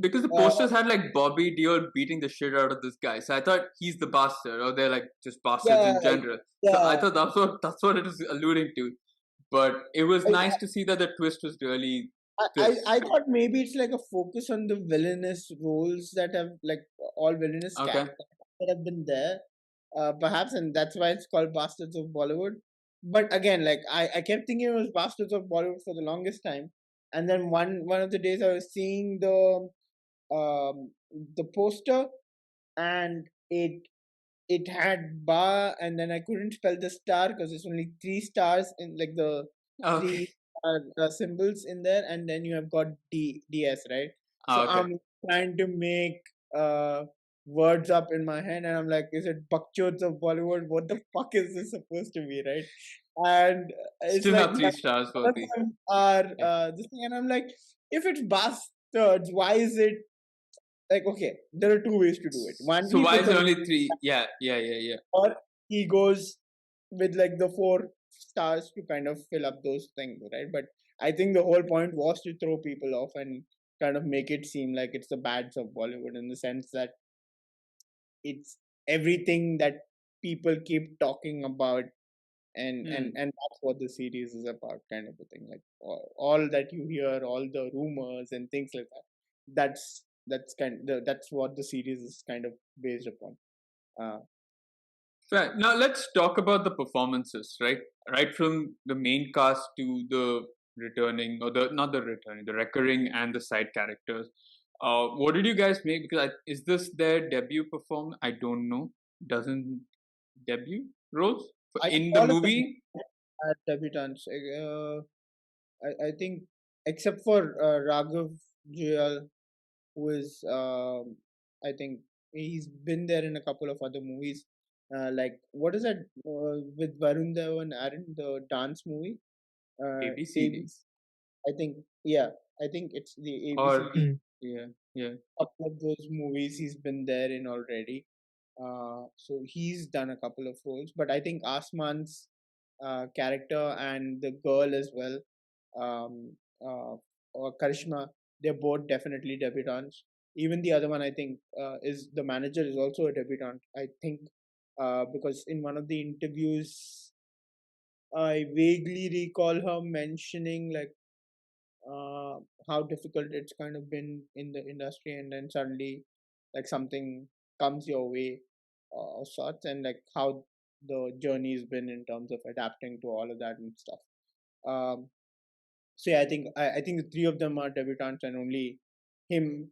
[SPEAKER 2] be
[SPEAKER 1] the posters had like Bobby Deol beating the shit out of this guy, so I thought he's the bastard, or they're like just bastards in general. So I thought that's what it was alluding to. But it was nice to see that the twist was really.
[SPEAKER 2] I thought maybe it's like a focus on the villainous roles that have, like, all villainous characters that have been there, perhaps, and that's why it's called Bastards of Bollywood. but again, like I kept thinking it was Bastards of Bollywood for the longest time, and then one of the days I was seeing um the poster, and it had bar, and then I couldn't spell the star because there's only three stars in like the
[SPEAKER 1] Okay.
[SPEAKER 2] three symbols in there, and then you have got DS, right? So
[SPEAKER 1] Okay.
[SPEAKER 2] I'm trying to make uh words up in my head, and I'm like, is it Bakchods of Bollywood? What the fuck is this supposed to be, right? And it's
[SPEAKER 1] Still
[SPEAKER 2] like
[SPEAKER 1] have
[SPEAKER 2] none
[SPEAKER 1] 3 stars for
[SPEAKER 2] of
[SPEAKER 1] the.
[SPEAKER 2] them are
[SPEAKER 1] Yeah.
[SPEAKER 2] this thing, and I'm like, if it's bastards, why is it like, okay, there are two ways to do it. One,
[SPEAKER 1] So
[SPEAKER 2] he
[SPEAKER 1] why
[SPEAKER 2] puts
[SPEAKER 1] is there
[SPEAKER 2] a,
[SPEAKER 1] only three? Yeah, yeah, yeah, yeah.
[SPEAKER 2] or he goes with like the four stars to kind of fill up those things, right? But I think the whole point was to throw people off and kind of make it seem like it's the bads of Bollywood, in the sense that it's everything that people keep talking about, and that's what the series is about, kind of a thing. Like all that you hear, all the rumors and things like that, that's what the series is kind of based upon. uh,
[SPEAKER 1] Fair. Now let's talk about the performances, right? Right from the main cast to the returning, or the not the returning, the recurring and the side characters. What did you guys make? Because is this their debut perform? I don't know. Doesn't debut roles
[SPEAKER 2] I think
[SPEAKER 1] in the
[SPEAKER 2] all of them
[SPEAKER 1] movie?
[SPEAKER 2] are debutants. I think except for Raghav Juyal, who is I think he's been there in a couple of other movies. Like what is that with Varun Dev and Aaron, the dance movie?
[SPEAKER 1] ABCD
[SPEAKER 2] ABC. I think, yeah. I think it's the
[SPEAKER 1] or
[SPEAKER 2] ABCD.
[SPEAKER 1] yeah, yeah,
[SPEAKER 2] Couple of those movies he's been there in already. So he's done a couple of roles, but I think Asman's character and the girl as well, um, or Karishma, they're both definitely debutantes. Even the other one, I think, is the manager is also a debutant. I think because in one of the interviews, I vaguely recall her mentioning like uh, how difficult it's kind of been in the industry, and then suddenly like something comes your way of sorts, and like how the journey's been in terms of adapting to all of that and stuff. um so yeah, I think the three of them are debutants, and only him,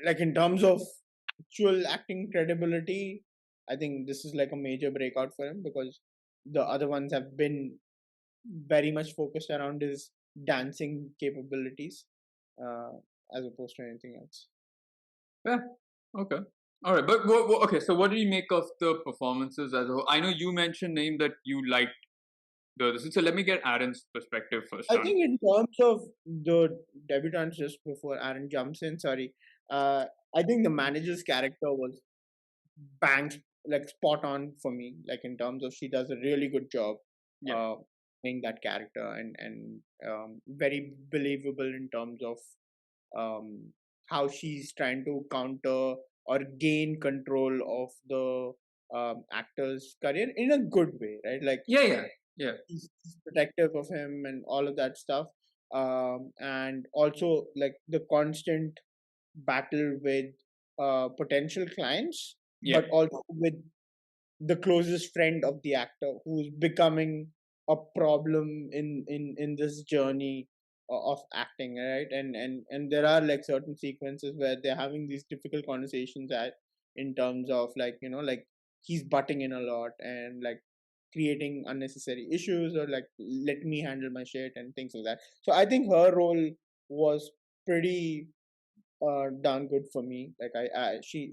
[SPEAKER 2] like in terms of actual acting credibility, I think this is like a major breakout for him, because the other ones have been very much focused around his dancing capabilities, uh, as opposed to anything else.
[SPEAKER 1] yeah. Okay, all right. But okay, so what do you make of the performances as a whole? I know you mentioned name that you liked the. So let me get Aaron's perspective first
[SPEAKER 2] I
[SPEAKER 1] on.
[SPEAKER 2] think in terms of the debutants, just before Aaron jumps in, sorry, uh, I think the manager's character was bang, like spot on for me. Like in terms of, she does a really good job
[SPEAKER 1] Yeah,
[SPEAKER 2] uh, playing that character, and very believable in terms of um, how she's trying to counter or gain control of the actor's career in a good way, right? Like
[SPEAKER 1] yeah, yeah, yeah.
[SPEAKER 2] he's protective of him and all of that stuff, and also like the constant battle with potential clients,
[SPEAKER 1] Yeah.
[SPEAKER 2] but also with the closest friend of the actor, who's becoming a problem in this journey of acting, right? And there are like certain sequences where they're having these difficult conversations at in terms of like, like he's butting in a lot and like creating unnecessary issues, or like let me handle my shit and things like that. So I think her role was pretty darn good for me. Like she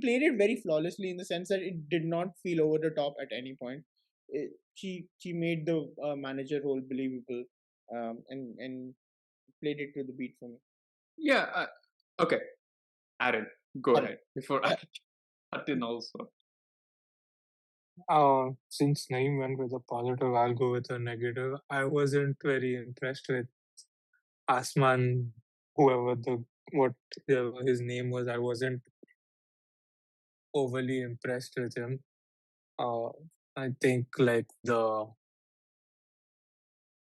[SPEAKER 2] played it very flawlessly, in the sense that it did not feel over the top at any point. She made the manager role believable, and played it to the beat for me.
[SPEAKER 1] Yeah. Okay, Aaron, go
[SPEAKER 2] Aaron.
[SPEAKER 1] ahead before I
[SPEAKER 2] Yeah.
[SPEAKER 1] cut in also.
[SPEAKER 3] Since Naeem went with a positive, I'll go with a negative. I wasn't very impressed with Asman, whoever the whatever his name was. I wasn't overly impressed with him. Uh, I think like the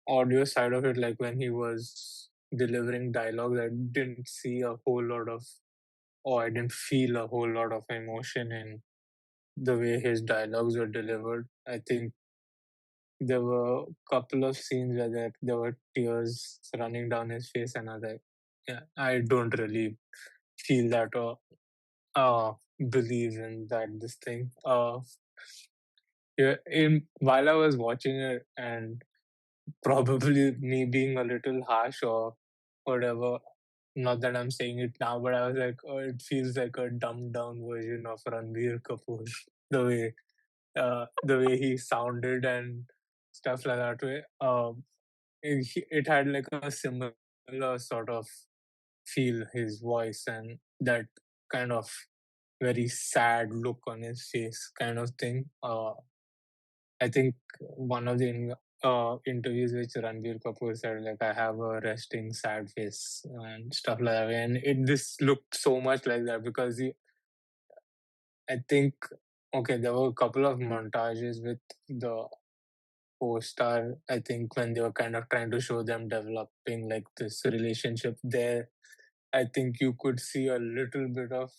[SPEAKER 3] audio side of it, like when he was delivering dialogue, I didn't see a whole lot of, or I didn't feel a whole lot of emotion in the way his dialogues were delivered. I think there were a couple of scenes where there were tears running down his face, and I was like, yeah, I don't really feel that or believe in that this thing. Yeah, while I was watching it, and probably me being a little harsh or whatever. Not that I'm saying it now, but I was like, oh, it feels like a dumbed down version of Ranbir Kapoor. The way he sounded and stuff like that. Way, it had like a similar sort of feel, his voice, and that kind of very sad look on his face, kind of thing. I think one of the interviews which Ranbir Kapoor said, like, I have a resting sad face and stuff like that. And this looked so much like that because I think, okay, there were a couple of montages with the co-star, I think, when they were kind of trying to show them developing like this relationship there. I think you could see a little bit of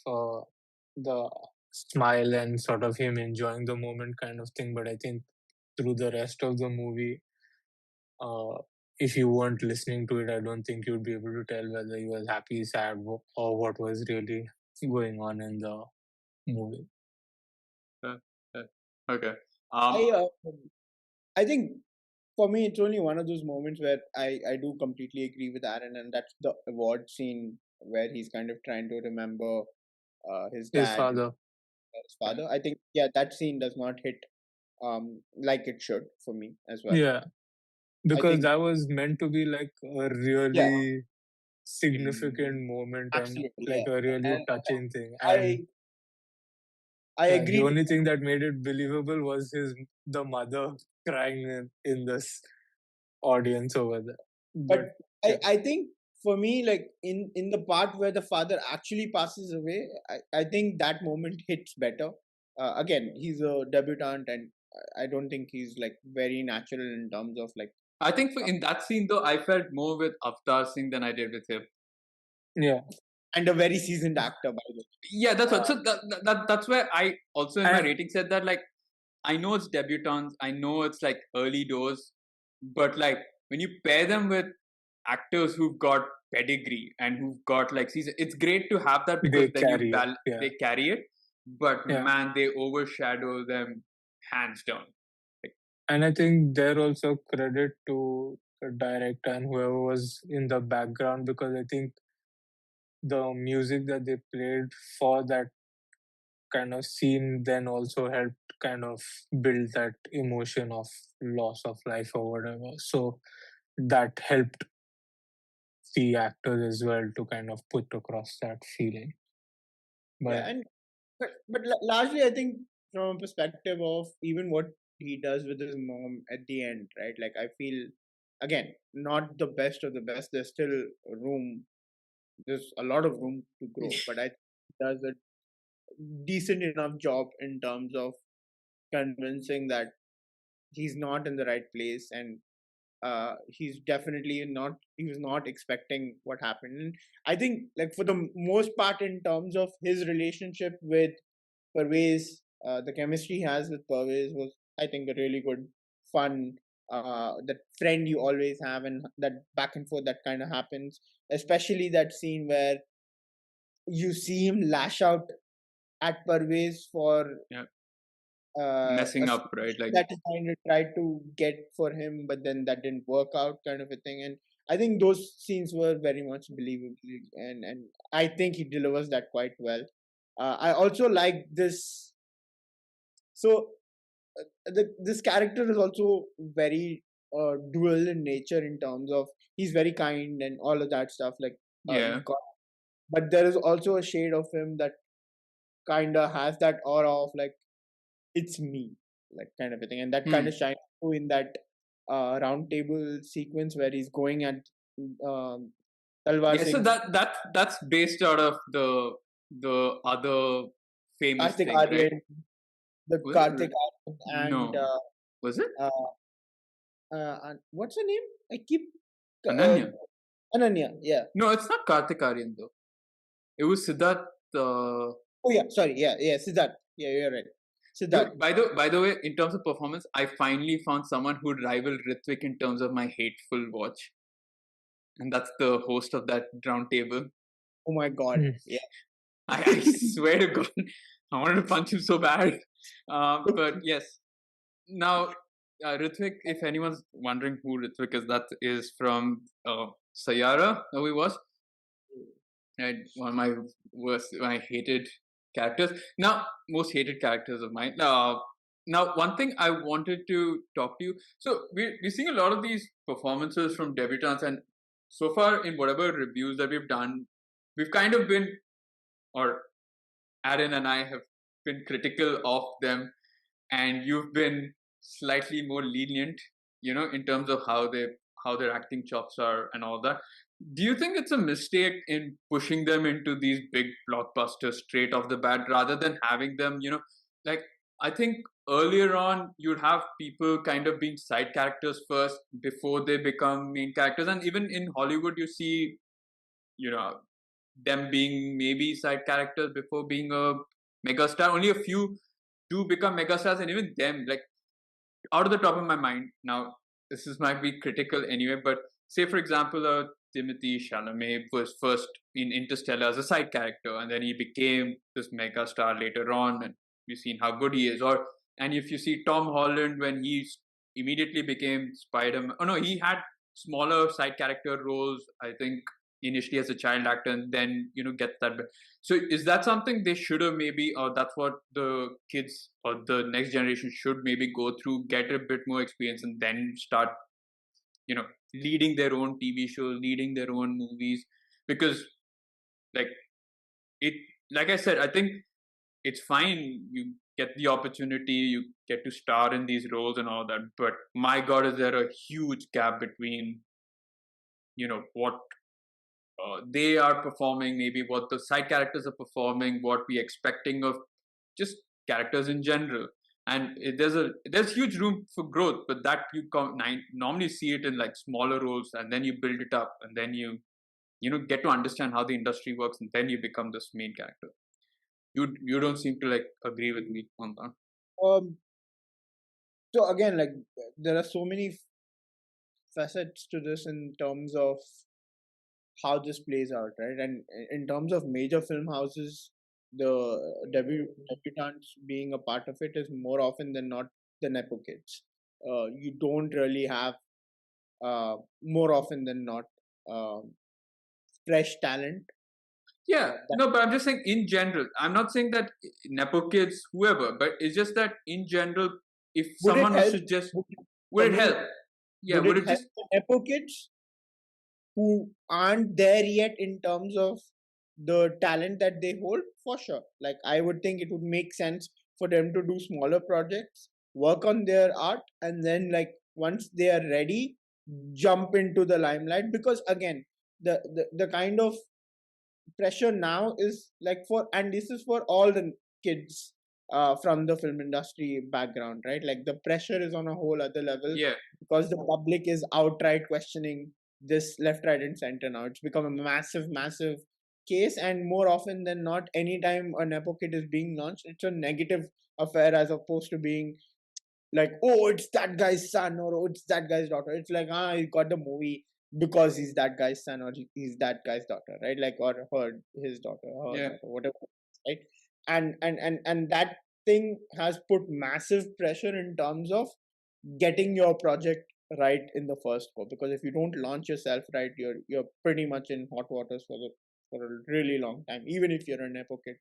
[SPEAKER 3] the smile and sort of him enjoying the moment kind of thing. But I think through the rest of the movie, if you weren't listening to it, I don't think you'd be able to tell whether he was happy, sad, or what was really going on in the movie.
[SPEAKER 1] Okay.
[SPEAKER 2] I think for me, it's only one of those moments where I do completely agree with Aaron, and that's the award scene where he's kind of trying to remember his
[SPEAKER 3] His
[SPEAKER 2] dad,
[SPEAKER 3] father.
[SPEAKER 2] his father. I think, yeah, that scene does not hit like it should for me as well.
[SPEAKER 3] Yeah,
[SPEAKER 2] I
[SPEAKER 3] because
[SPEAKER 2] think,
[SPEAKER 3] that was meant to be like a
[SPEAKER 2] yeah,
[SPEAKER 3] really significant moment and
[SPEAKER 2] absolutely,
[SPEAKER 3] like
[SPEAKER 2] yeah.
[SPEAKER 3] a really
[SPEAKER 2] And
[SPEAKER 3] touching thing.
[SPEAKER 2] I
[SPEAKER 3] And
[SPEAKER 2] I
[SPEAKER 3] yeah, the
[SPEAKER 2] agree with
[SPEAKER 3] only thing that made it believable was the mother crying in this audience over there.
[SPEAKER 2] but
[SPEAKER 3] But
[SPEAKER 2] I,
[SPEAKER 3] yeah,
[SPEAKER 2] I think for me, like in the part where the father actually passes away, I think that moment hits better. Again, he's a debutant, and I don't think he's like very natural in terms of like
[SPEAKER 1] I think in that scene though, I felt more with Avatar Singh than I did with him.
[SPEAKER 3] yeah.
[SPEAKER 2] and a very seasoned actor, by the way.
[SPEAKER 1] Yeah, that's what. So that's where I also in my
[SPEAKER 3] And
[SPEAKER 1] rating said that, like, I know it's debutants, I know it's like early doors, but like when you pair them with actors who've got pedigree and who've got like season, it's great to have that because
[SPEAKER 3] they
[SPEAKER 1] then
[SPEAKER 3] carry it. Yeah.
[SPEAKER 1] they carry it. But
[SPEAKER 3] Yeah.
[SPEAKER 1] man, they overshadow them hands down.
[SPEAKER 3] And I think there also credit to the director and whoever was in the background, because I think the music that they played for that kind of scene then also helped kind of build that emotion of loss of life or whatever. So that helped the actors as well to kind of put across that feeling.
[SPEAKER 2] Yeah,
[SPEAKER 3] But
[SPEAKER 2] and largely, I think from a perspective of even what he does with his mom at the end, right? Like I feel again not the best of the best. There's still room. There's a lot of room to grow, but I think he does a decent enough job in terms of convincing that he's not in the right place, and he's definitely not. He was not expecting what happened. And I think, like for the most part, in terms of his relationship with Pervez, the chemistry he has with Pervez was, I think, a really good, fun, that friend you always have, and that back and forth that kind of happens. Especially that scene where you see him lash out at Pervez for
[SPEAKER 1] Yeah,
[SPEAKER 2] a
[SPEAKER 1] messing up, right?
[SPEAKER 2] speech
[SPEAKER 1] Like,
[SPEAKER 2] that he kind of tried to get for him, but then that didn't work out, kind of a thing. And I think those scenes were very much believable, and I think he delivers that quite well. I also like this. So this character is also very dual in nature in terms of he's very kind and all of that stuff. Like
[SPEAKER 1] yeah,
[SPEAKER 2] you've got, but there is also a shade of him that kind of has that aura of like it's me, like kind of a thing, and that kind of shines through in that round table sequence where he's going at Talwar
[SPEAKER 1] yeah. So
[SPEAKER 2] Singh,
[SPEAKER 1] that's based out of the other famous
[SPEAKER 2] Karthik
[SPEAKER 1] thing, right?
[SPEAKER 2] Aryan, the
[SPEAKER 1] Was
[SPEAKER 2] Karthik
[SPEAKER 1] it?
[SPEAKER 2] Aryan, and
[SPEAKER 1] No, was it
[SPEAKER 2] what's her name? I keep uh,
[SPEAKER 1] Ananya?
[SPEAKER 2] Ananya. Yeah.
[SPEAKER 1] No, it's not Karthik Aryan though. It was Siddharth.
[SPEAKER 2] Oh yeah. Sorry. Yeah. Yeah. Siddharth. Yeah, you're right. Siddharth.
[SPEAKER 1] By the way, in terms of performance, I finally found someone who'd rival Ritvik in terms of my hateful watch, and that's the host of that round table.
[SPEAKER 2] Oh my God. Yeah.
[SPEAKER 1] I swear to God, I wanted to punch him so bad. But yes. Now, Ritvik, if anyone's wondering who Ritvik is, that is from Sayara, who he was. And one of my hated characters. Now, most hated characters of mine. Now, one thing I wanted to talk to you. So, we're seeing a lot of these performances from debutants, and so far, in whatever reviews that we've done, we've kind of been, or Aaron and I have been critical of them, and you've been slightly more lenient, in terms of how their acting chops are and all that. Do you think it's a mistake in pushing them into these big blockbusters straight off the bat rather than having them, like, I think earlier on you'd have people kind of being side characters first before they become main characters, and even in Hollywood you see, them being maybe side characters before being a megastar. Only a few do become megastars, and even them, like, out of the top of my mind now, might be critical anyway, but say for example, Timothy Chalamet was first in Interstellar as a side character, and then he became this megastar later on, and we've seen how good he is. And if you see Tom Holland, when he immediately became Spider-Man, he had smaller side character roles, I think, initially as a child actor, and then get that. So is that something they should have maybe, or that's what the kids or the next generation should maybe go through, get a bit more experience, and then start leading their own TV shows, leading their own movies? Because like I said, I think it's fine, you get the opportunity, you get to star in these roles and all that, but my God, is there a huge gap between what they are performing, maybe what the side characters are performing, what we're expecting of just characters in general. And there's huge room for growth, but that you normally see it in like smaller roles, and then you build it up, and then you get to understand how the industry works, and then you become this main character. You don't seem to agree with me on that.
[SPEAKER 2] So again, there are so many facets to this in terms of how this plays out, right? And in terms of major film houses, the debutants being a part of it is more often than not the nepo kids. You don't really have more often than not fresh talent.
[SPEAKER 1] Yeah, no, but I'm just saying in general. I'm not saying that nepo kids, whoever, but it's just that in general, if someone was to just, would it help? Yeah, would it
[SPEAKER 2] help
[SPEAKER 1] just
[SPEAKER 2] the nepo kids who aren't there yet in terms of the talent that they hold? For sure. I would think it would make sense for them to do smaller projects, work on their art, and then once they are ready, jump into the limelight. Because again, the kind of pressure now is and this is for all the kids from the film industry background, right? The pressure is on a whole other level.
[SPEAKER 1] Yeah.
[SPEAKER 2] Because the public is outright questioning this left, right, and center now. It's become a massive case, and more often than not, anytime a nepo kid is being launched, it's a negative affair as opposed to being oh, it's that guy's son, or oh, it's that guy's daughter. It's he got the movie because he's that guy's son, or he's that guy's daughter, right? Or his daughter, daughter, whatever, right? And that thing has put massive pressure in terms of getting your project right in the first go. Because if you don't launch yourself right, you're pretty much in hot waters for a really long time, even if you're a nepo kid.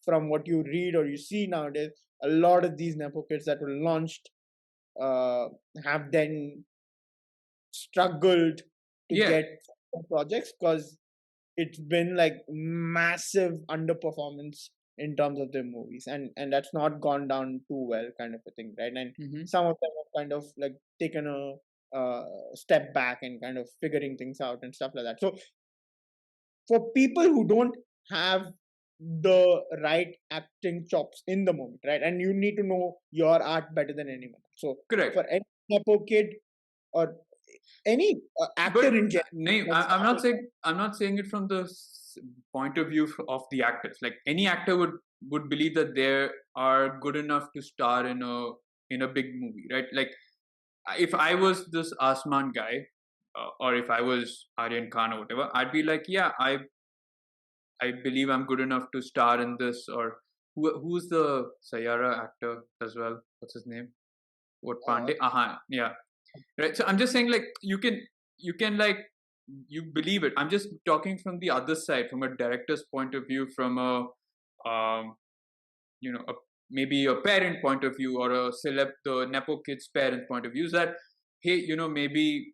[SPEAKER 2] From what you read or you see nowadays, a lot of these nepo kids that were launched have then struggled to get projects because it's been massive underperformance in terms of their movies, and that's not gone down too well, kind of a thing, right? And some of them have kind of taken a step back and kind of figuring things out and stuff like that. So for people who don't have the right acting chops in the moment, right, and you need to know your art better than anyone. So
[SPEAKER 1] correct.
[SPEAKER 2] For any nepo kid or any actor in general,
[SPEAKER 1] I'm not saying it from the point of view of the actors. Like any actor would believe that they are good enough to star in a big movie, right? Like if I was this Asman guy, or if I was Aryan Khan or whatever, I'd be like, yeah, I believe I'm good enough to star in this. Or who's the Sayara actor as well? What's his name? What Pandey? Yeah. Right. So I'm just saying, like, you can like, you believe it. I'm just talking from the other side, from a director's point of view, from a maybe a parent point of view, or the nepo kid's parent point of view. Is that, hey, maybe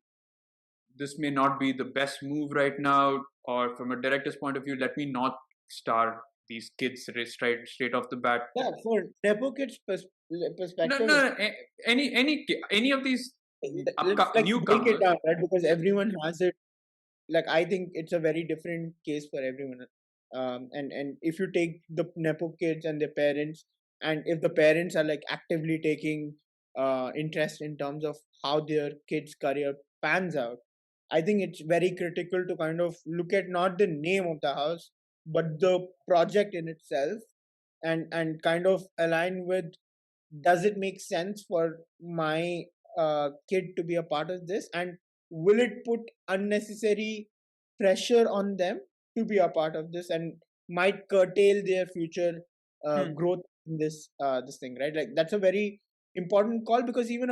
[SPEAKER 1] this may not be the best move right now, or from a director's point of view, let me not star these kids straight off the bat.
[SPEAKER 2] Yeah, for nepo kids
[SPEAKER 1] No,
[SPEAKER 2] perspective,
[SPEAKER 1] no, any of these
[SPEAKER 2] let's like break it
[SPEAKER 1] newcomers.
[SPEAKER 2] down, right? Because everyone has it. Like I think it's a very different case for everyone. And if you take the nepo kids and their parents, and if the parents are like actively taking interest in terms of how their kids' career pans out, I think it's very critical to kind of look at not the name of the house, but the project in itself, and kind of align with, does it make sense for my kid to be a part of this, and will it put unnecessary pressure on them to be a part of this, and might curtail their future growth in this thing, right? Like that's a very important call, because even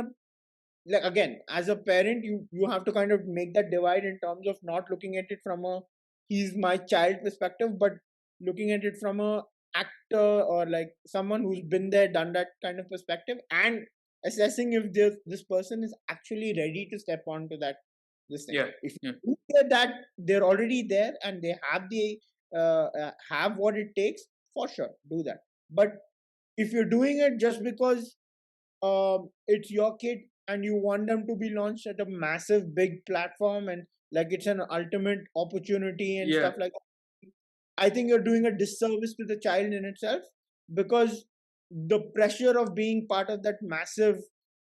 [SPEAKER 2] like again, as a parent, you have to kind of make that divide in terms of not looking at it from a he's my child perspective, but looking at it from a actor, or like someone who's been there, done that kind of perspective, and assessing if this person is actually ready to step onto this thing.
[SPEAKER 1] Yeah.
[SPEAKER 2] If you hear that they're already there and they have what it takes, for sure, do that. But if you're doing it just because it's your kid and you want them to be launched at a massive big platform, and like it's an ultimate opportunity and stuff like that, I think you're doing a disservice to the child in itself, because the pressure of being part of that massive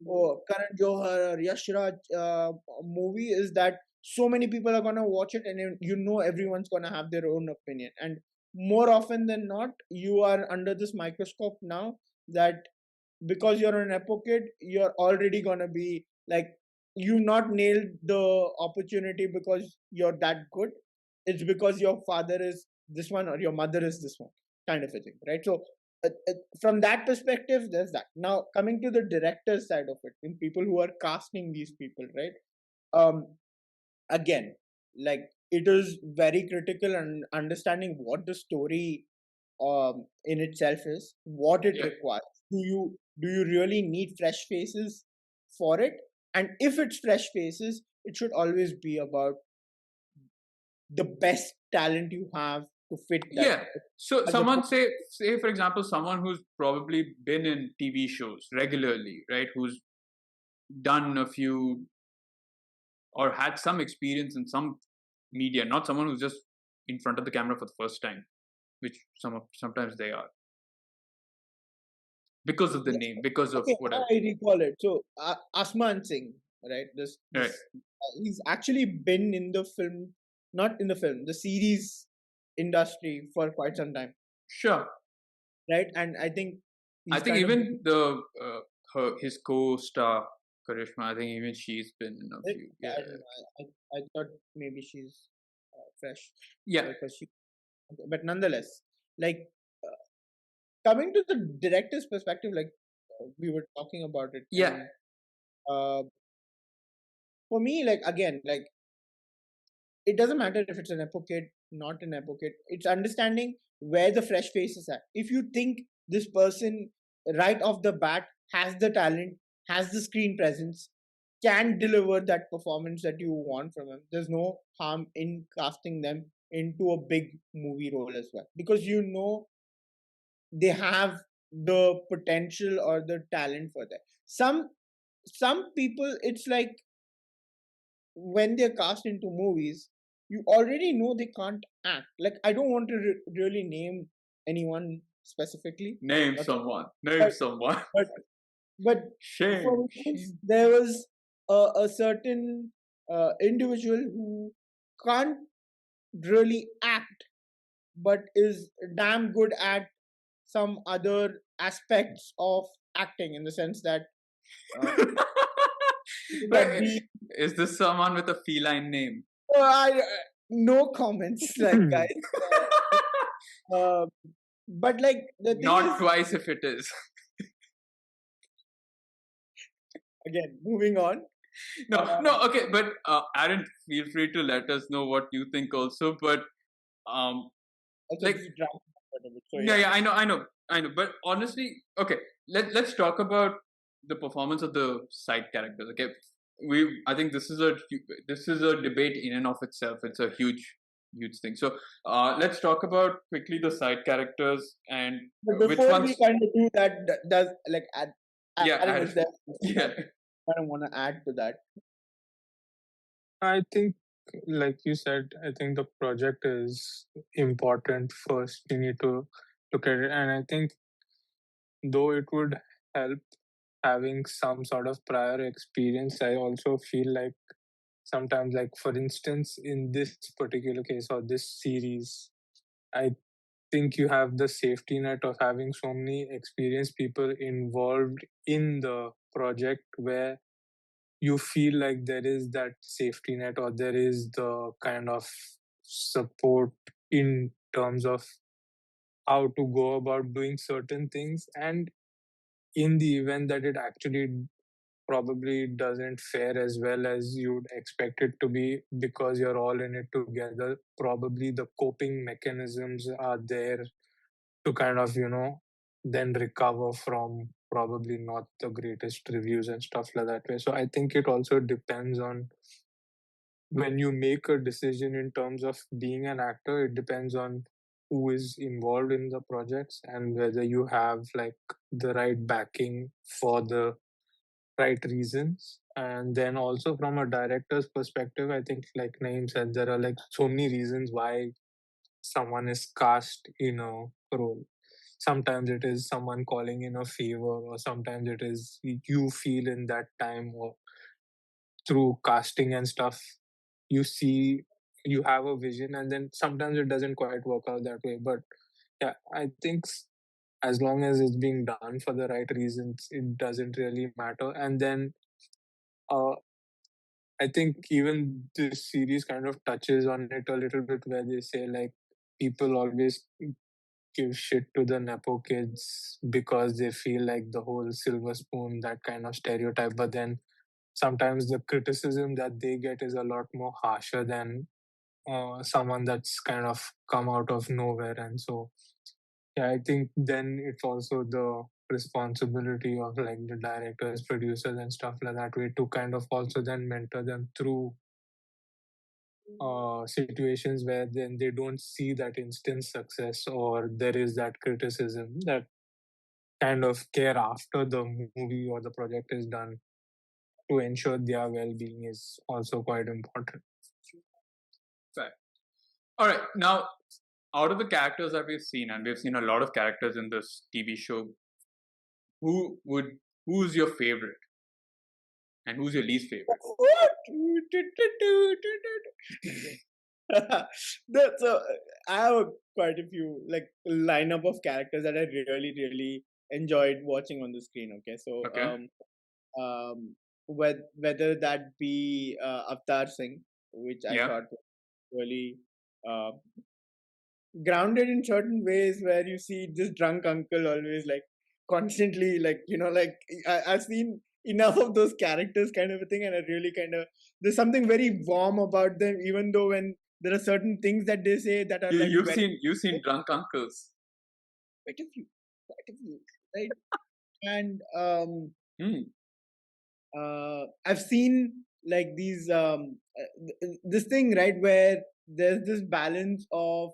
[SPEAKER 2] Karan Johar or Yash Raj movie is that so many people are gonna watch it, and everyone's gonna have their own opinion. And more often than not, you are under this microscope now, that because you're an Nepo kid, you're already gonna be like, you not nailed the opportunity because you're that good. It's because your father is this one or your mother is this one, kind of a thing, right? So from that perspective, there's that. Now coming to the director's side of it, in people who are casting these people, right? Again, like it is very critical, and understanding what the story in itself is, what it requires. Do you really need fresh faces for it? And if it's fresh faces, it should always be about the best talent you have to fit that.
[SPEAKER 1] Yeah. So someone say for example, someone who's probably been in TV shows regularly, right? Who's done a few or had some experience in some media, not someone who's just in front of the camera for the first time, which sometimes they are. Because of the name, because of whatever.
[SPEAKER 2] I recall it. So Asman Singh, right?
[SPEAKER 1] Right.
[SPEAKER 2] He's actually been in the film, not in the film, the series industry for quite some time.
[SPEAKER 1] Sure.
[SPEAKER 2] Right, and I think
[SPEAKER 1] even his co-star Karishma, I think even she's been in a few. Yeah.
[SPEAKER 2] I thought maybe she's fresh.
[SPEAKER 1] Yeah.
[SPEAKER 2] But nonetheless, like coming to the director's perspective, like we were talking about it.
[SPEAKER 1] Yeah.
[SPEAKER 2] And, for me, like again, like it doesn't matter if it's an Nepo kid, not an Nepo kid. It's understanding where the fresh faces are. If you think this person right off the bat has the talent, has the screen presence, can deliver that performance that you want from them, there's no harm in casting them into a big movie role as well, because they have the potential or the talent for that. Some people, it's like when they're cast into movies, you already know they can't act. Like I don't want to really name anyone specifically.
[SPEAKER 1] Name someone.
[SPEAKER 2] But
[SPEAKER 1] shame.
[SPEAKER 2] For instance, there was a certain individual who can't really act, but is damn good at some other aspects of acting, in the sense that that
[SPEAKER 1] Wait,
[SPEAKER 2] be
[SPEAKER 1] is this someone with a feline name?
[SPEAKER 2] no comments, like, guys. Uh, but like the thing
[SPEAKER 1] Not
[SPEAKER 2] is,
[SPEAKER 1] twice if it is.
[SPEAKER 2] again, moving on.
[SPEAKER 1] No, okay, but Aaron, feel free to let us know what you think also. But
[SPEAKER 2] Also,
[SPEAKER 1] like,
[SPEAKER 2] be drunk a bit, so
[SPEAKER 1] yeah, I know. But honestly, okay, let's talk about the performance of the side characters. Okay, I think this is a debate in and of itself. It's a huge thing. So let's talk about quickly the side characters and
[SPEAKER 2] But
[SPEAKER 1] which
[SPEAKER 2] before we
[SPEAKER 1] ones.
[SPEAKER 2] kind of do that, does like
[SPEAKER 1] Yeah,
[SPEAKER 2] Aaron, is there?
[SPEAKER 1] yeah.
[SPEAKER 2] I don't want to add to that.
[SPEAKER 3] I think, like you said, I think the project is important first. You need to look at it. And I think, though it would help having some sort of prior experience, I also feel like sometimes, like, for instance, in this particular case or this series, I think you have the safety net of having so many experienced people involved in the project where you feel like there is that safety net, or there is the kind of support in terms of how to go about doing certain things. And in the event that it actually probably doesn't fare as well as you'd expect it to be, because you're all in it together, probably the coping mechanisms are there to kind of, then recover from probably not the greatest reviews and stuff like that way. So I think it also depends on, when you make a decision in terms of being an actor, it depends on who is involved in the projects and whether you have like the right backing for the right reasons. And then also from a director's perspective, I think, like Naeem said, there are like so many reasons why someone is cast in a role. Sometimes it is someone calling in a favor, or sometimes it is you feel in that time, or through casting and stuff, you see, you have a vision, and then sometimes it doesn't quite work out that way. But yeah, I think as long as it's being done for the right reasons, it doesn't really matter. And then uh, I think even this series kind of touches on it a little bit, where they say like people always give shit to the nepo kids because they feel like the whole silver spoon, that kind of stereotype. But then sometimes the criticism that they get is a lot more harsher than someone that's kind of come out of nowhere. And so, yeah, I think then it's also the responsibility of like the directors, producers, and stuff like that way to kind of also then mentor them through situations where then they don't see that instant success, or there is that criticism, that kind of care after the movie or the project is done to ensure their well-being is also quite important.
[SPEAKER 1] Fair. All right, now out of the characters that we've seen, and we've seen a lot of characters in this TV show, who's your favorite, and who's your least favorite?
[SPEAKER 2] So I have quite a few like lineup of characters that I really enjoyed watching on the screen. Okay, so
[SPEAKER 1] Okay.
[SPEAKER 2] whether that be Avtar Singh, which I
[SPEAKER 1] Yeah.
[SPEAKER 2] thought was really uh, grounded in certain ways, where you see this drunk uncle always like constantly like like I've seen enough of those characters kind of a thing, and I really kind of, there's something very warm about them, even though when there are certain things that they say that are like
[SPEAKER 1] You've
[SPEAKER 2] very
[SPEAKER 1] seen drunk uncles.
[SPEAKER 2] quite a few, right? And
[SPEAKER 1] Hmm.
[SPEAKER 2] I've seen like these this thing, right, where there's this balance of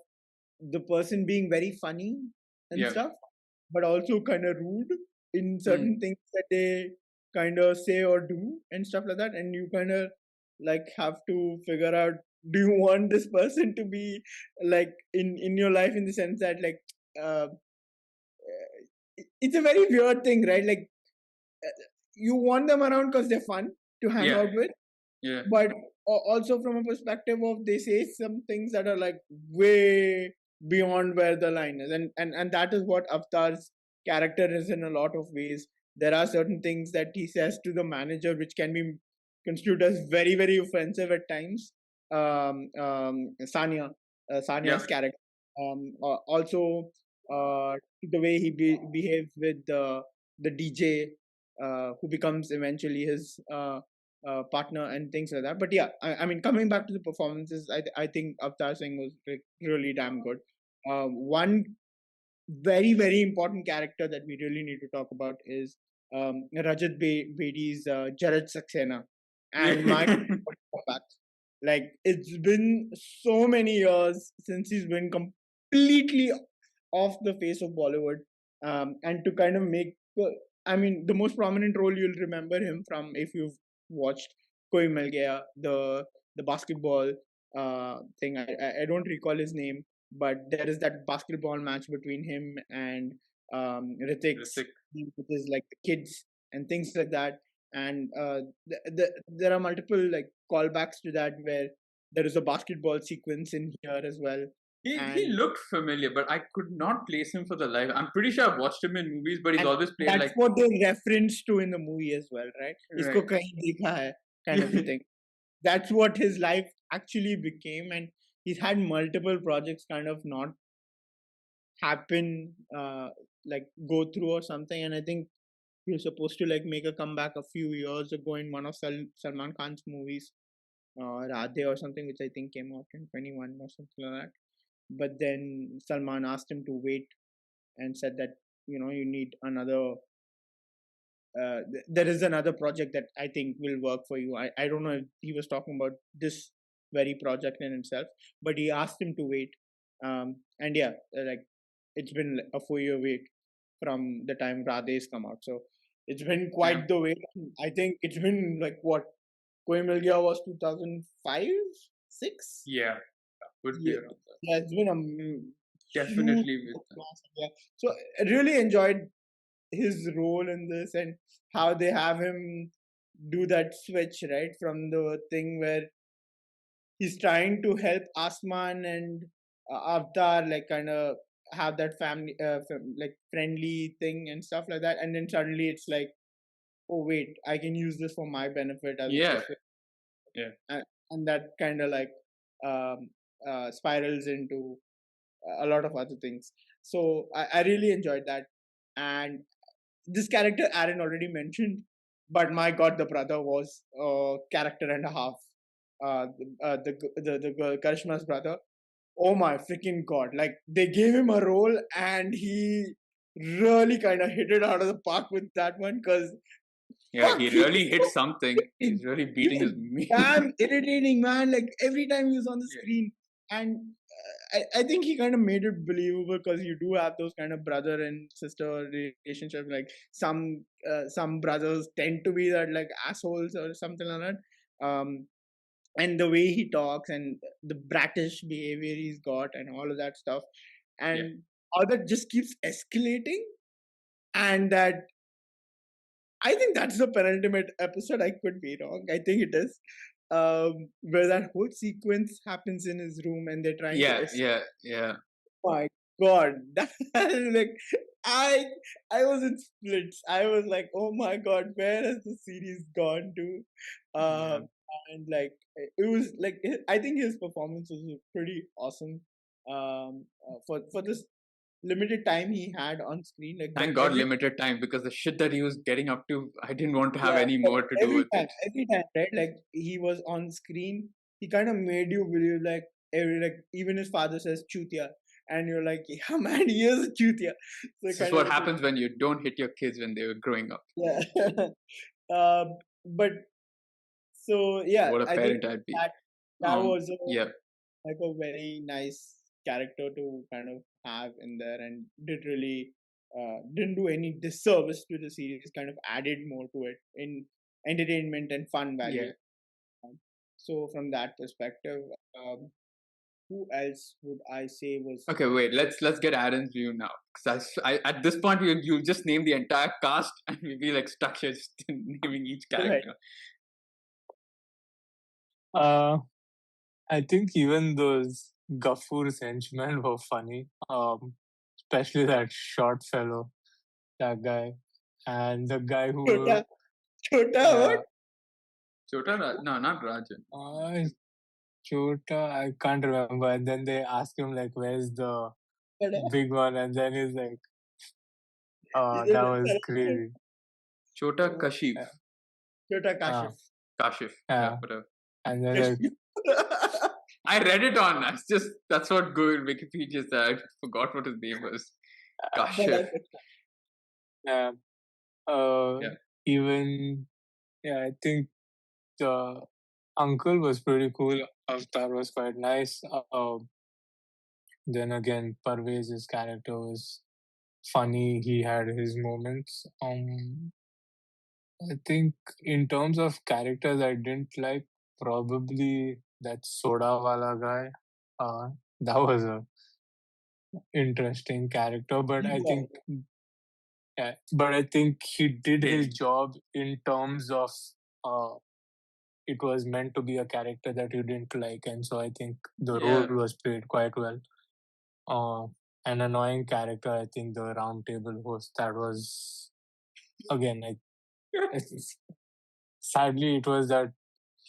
[SPEAKER 2] the person being very funny and
[SPEAKER 1] Yeah.
[SPEAKER 2] stuff, but also kind of rude in
[SPEAKER 1] Hmm.
[SPEAKER 2] certain things that they kind of say or do and stuff like that. And you kind of like have to figure out, do you want this person to be like in your life, in the sense that like uh, it's a very weird thing, right? Like you want them around because they're fun to hang
[SPEAKER 1] Yeah.
[SPEAKER 2] out with,
[SPEAKER 1] Yeah.
[SPEAKER 2] but also from a perspective of, they say some things that are like way beyond where the line is, and that is what Avatar's character is in a lot of ways. There are certain things that he says to the manager which can be construed as very, very offensive at times.
[SPEAKER 1] Yeah.
[SPEAKER 2] Sania's character, also the way he behaves with the DJ, who becomes eventually his partner and things like that. But yeah, I mean, coming back to the performances, I think Avatar Singh was like really damn good. One very, very important character that we really need to talk about is Rajat Bedi's Jaraj Saxena, and my comeback. Like, it's been so many years since he's been completely off the face of Bollywood, and to kind of make I mean, the most prominent role you'll remember him from, if you've watched Koi Mil Gaya, the basketball thing. I don't recall his name, but there is that basketball match between him and Ritik's,
[SPEAKER 1] Ritik.
[SPEAKER 2] which is like the kids and things like that. And there are multiple like callbacks to that where there is a basketball sequence in here as well.
[SPEAKER 1] He
[SPEAKER 2] And
[SPEAKER 1] looked familiar, but I could not place him for the life. I'm pretty sure I've watched him in movies, but he's
[SPEAKER 2] and
[SPEAKER 1] always played
[SPEAKER 2] that's
[SPEAKER 1] like
[SPEAKER 2] what they reference to in the movie as well, right? Isko
[SPEAKER 1] right.
[SPEAKER 2] kahin dekha hai, kind of a thing. That's what his life actually became, and he's had multiple projects kind of not happen, like go through or something. And I think he was supposed to like make a comeback a few years ago in one of Salman Khan's movies, Radhe or something, which I think came out in 21 or something like that. But then Salman asked him to wait and said that, you need another. There is another project that I think will work for you. I don't know if he was talking about this very project in itself, but he asked him to wait. And yeah, like it's been a 4-year wait from the time Radhe's come out. So it's been quite
[SPEAKER 1] Yeah.
[SPEAKER 2] the wait. I think it's been like what Koi Mil Gaya was 2005, 6.
[SPEAKER 1] Yeah, would be
[SPEAKER 2] Yeah,
[SPEAKER 1] around that.
[SPEAKER 2] yeah, it's been a
[SPEAKER 1] Definitely
[SPEAKER 2] huge
[SPEAKER 1] with that.
[SPEAKER 2] yeah. So I really enjoyed his role in this, and how they have him do that switch, right, from the thing where he's trying to help Asman and Avatar, like kind of have that family, like friendly thing and stuff like that, and then suddenly it's like, oh wait, I can use this for my benefit as
[SPEAKER 1] Yeah,
[SPEAKER 2] opposed to,
[SPEAKER 1] yeah.
[SPEAKER 2] and that kind of like um, spirals into a lot of other things. So I really enjoyed that, and this character Aaron already mentioned, but my God, the brother was a character and a half. The girl, Karishma's brother. Oh my freaking God! Like, they gave him a role, and he really kind of hit it out of the park with that one. Cause
[SPEAKER 1] Yeah,
[SPEAKER 2] fuck,
[SPEAKER 1] he
[SPEAKER 2] he
[SPEAKER 1] really hit something. He's really
[SPEAKER 2] he
[SPEAKER 1] beating
[SPEAKER 2] was
[SPEAKER 1] his meat.
[SPEAKER 2] damn irritating, man. Like every time he was on the
[SPEAKER 1] Yeah.
[SPEAKER 2] screen, and I think he kind of made it believable, because you do have those kind of brother and sister relationship. Like some brothers tend to be that like assholes or something like that. And the way he talks and the bratish behavior he's got and all of that stuff, and
[SPEAKER 1] Yeah.
[SPEAKER 2] how that just keeps escalating, and that I think that's the penultimate episode. I could be wrong. I think it is. Where that whole sequence happens in his room and they're trying to
[SPEAKER 1] Yeah,
[SPEAKER 2] escape.
[SPEAKER 1] yeah, yeah.
[SPEAKER 2] My God, that like I I was in splits. I was like, oh my God, where has the series gone to?
[SPEAKER 1] Yeah.
[SPEAKER 2] And like it was like I think his performance was pretty awesome. For this limited time he had on screen, like
[SPEAKER 1] Thank God, limited time, because the shit that he was getting up to, I didn't want to have
[SPEAKER 2] yeah,
[SPEAKER 1] any
[SPEAKER 2] like
[SPEAKER 1] more to do with it.
[SPEAKER 2] every time, right? Like he was on screen, he kind of made you believe like even his father says chutia, and you're like, yeah, man, he is a chutia. So
[SPEAKER 1] This is
[SPEAKER 2] kind
[SPEAKER 1] what
[SPEAKER 2] of
[SPEAKER 1] happens when you don't hit your kids when they were growing up.
[SPEAKER 2] yeah. But so yeah,
[SPEAKER 1] What a
[SPEAKER 2] I think
[SPEAKER 1] parent I'd be.
[SPEAKER 2] that was
[SPEAKER 1] Yeah.
[SPEAKER 2] like a very nice character to kind of have in there, and didn't do any disservice to the series. Kind of added more to it in entertainment and fun value.
[SPEAKER 1] Yeah.
[SPEAKER 2] So from that perspective, who else would I say was
[SPEAKER 1] Okay, wait. Let's get Aaron's view now, because at this point you just name the entire cast, and we'll be like stuck here just naming each
[SPEAKER 2] Go ahead.
[SPEAKER 1] character.
[SPEAKER 3] I think even those Gafur's henchmen were funny. Especially that short fellow, that guy, and the guy who,
[SPEAKER 2] Chota, Chota, what?
[SPEAKER 3] yeah,
[SPEAKER 1] No, not Rajan.
[SPEAKER 3] uh, Chota, I can't remember. And then they ask him like, "Where's the big one?" And then he's like, that was crazy.
[SPEAKER 1] Chota Kashif.
[SPEAKER 2] Chota
[SPEAKER 3] Ah,
[SPEAKER 2] Kashif.
[SPEAKER 1] Kashif.
[SPEAKER 3] yeah.
[SPEAKER 1] Yeah, whatever.
[SPEAKER 3] And then like,
[SPEAKER 1] I read it on. That's what Google Wikipedia said. I forgot what his name was. Kashif.
[SPEAKER 3] yeah,
[SPEAKER 1] Yeah.
[SPEAKER 3] even I think the uncle was pretty cool. Avatar was quite nice. Then again, Parvez's character was funny. He had his moments. I think in terms of characters, I didn't like probably that soda wala guy. That was a interesting character, but I think but I think he did his job in terms of uh, it was meant to be a character that you didn't like, and so I think the role was played quite well. An annoying character, I think the round table host, that was again sadly it was that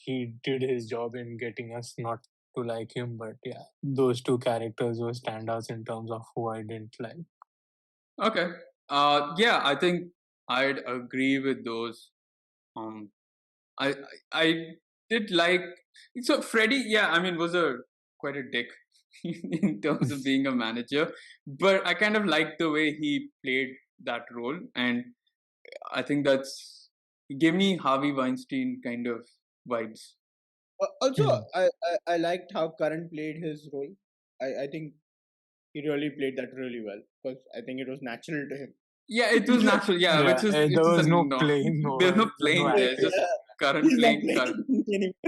[SPEAKER 3] he did his job in getting us not to like him, but yeah, those two characters were standouts in terms of who I didn't like.
[SPEAKER 1] Okay. Yeah, I think I'd agree with those. I did like, so Freddie. Yeah, I mean, was quite a dick in terms of being a manager, but I kind of liked the way he played that role, and I think he gave me Harvey Weinstein kind of vibes.
[SPEAKER 2] Also, I liked how Karan played his role. I think he really played that really well because I think it was natural to him.
[SPEAKER 1] Yeah, it was natural. Yeah, which is
[SPEAKER 3] there was no playing.
[SPEAKER 1] There's no playing there.
[SPEAKER 3] acting.
[SPEAKER 1] Just Karan playing Karan.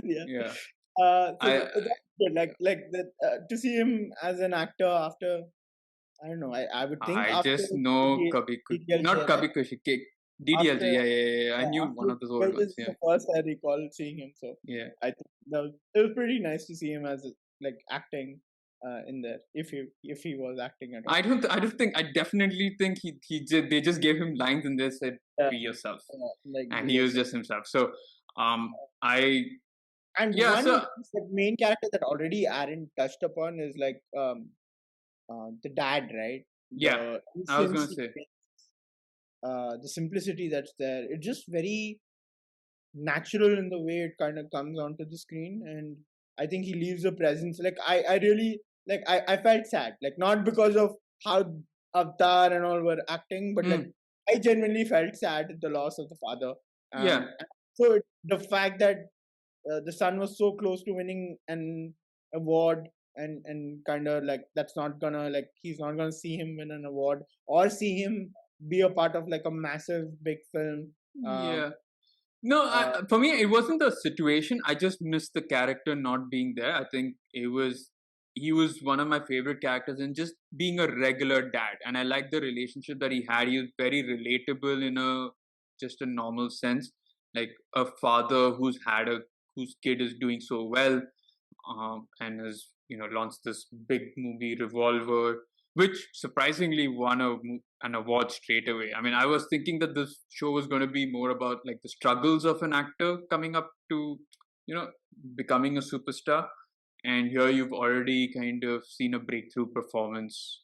[SPEAKER 2] Yeah.
[SPEAKER 1] Yeah.
[SPEAKER 2] That's good. Like that to see him as an actor after, I don't know. I would think
[SPEAKER 1] I
[SPEAKER 2] after
[SPEAKER 1] just know not Kabhi Khushi, DDLJ. Yeah. I knew one of those old ones. Yeah.
[SPEAKER 2] The first I recall seeing him, so
[SPEAKER 1] yeah,
[SPEAKER 2] I think it was pretty nice to see him as like acting in there. If he was acting at all.
[SPEAKER 1] I definitely think they just gave him lines and they said be yourself, and he was just himself. So
[SPEAKER 2] and the main character that already Aaron touched upon is like the dad, right?
[SPEAKER 1] Yeah, I was gonna say
[SPEAKER 2] the simplicity that's there. It's just very natural in the way it kind of comes onto the screen, and I think he leaves a presence. Like I really like I felt sad, like not because of how Avatar and all were acting, but like I genuinely felt sad at the loss of the father. So the fact that the son was so close to winning an award and kind of like that's not gonna like he's not gonna see him win an award or see him be a part of like a massive big film.
[SPEAKER 1] No, for me it wasn't the situation. I just missed the character not being there. I think he was one of my favorite characters and just being a regular dad, and I like the relationship that he had. He was very relatable in just a normal sense, like a father whose kid is doing so well, and has launched this big movie Revolver, which surprisingly won an award straight away. I mean, I was thinking that this show was going to be more about like the struggles of an actor coming up to becoming a superstar, and here you've already kind of seen a breakthrough performance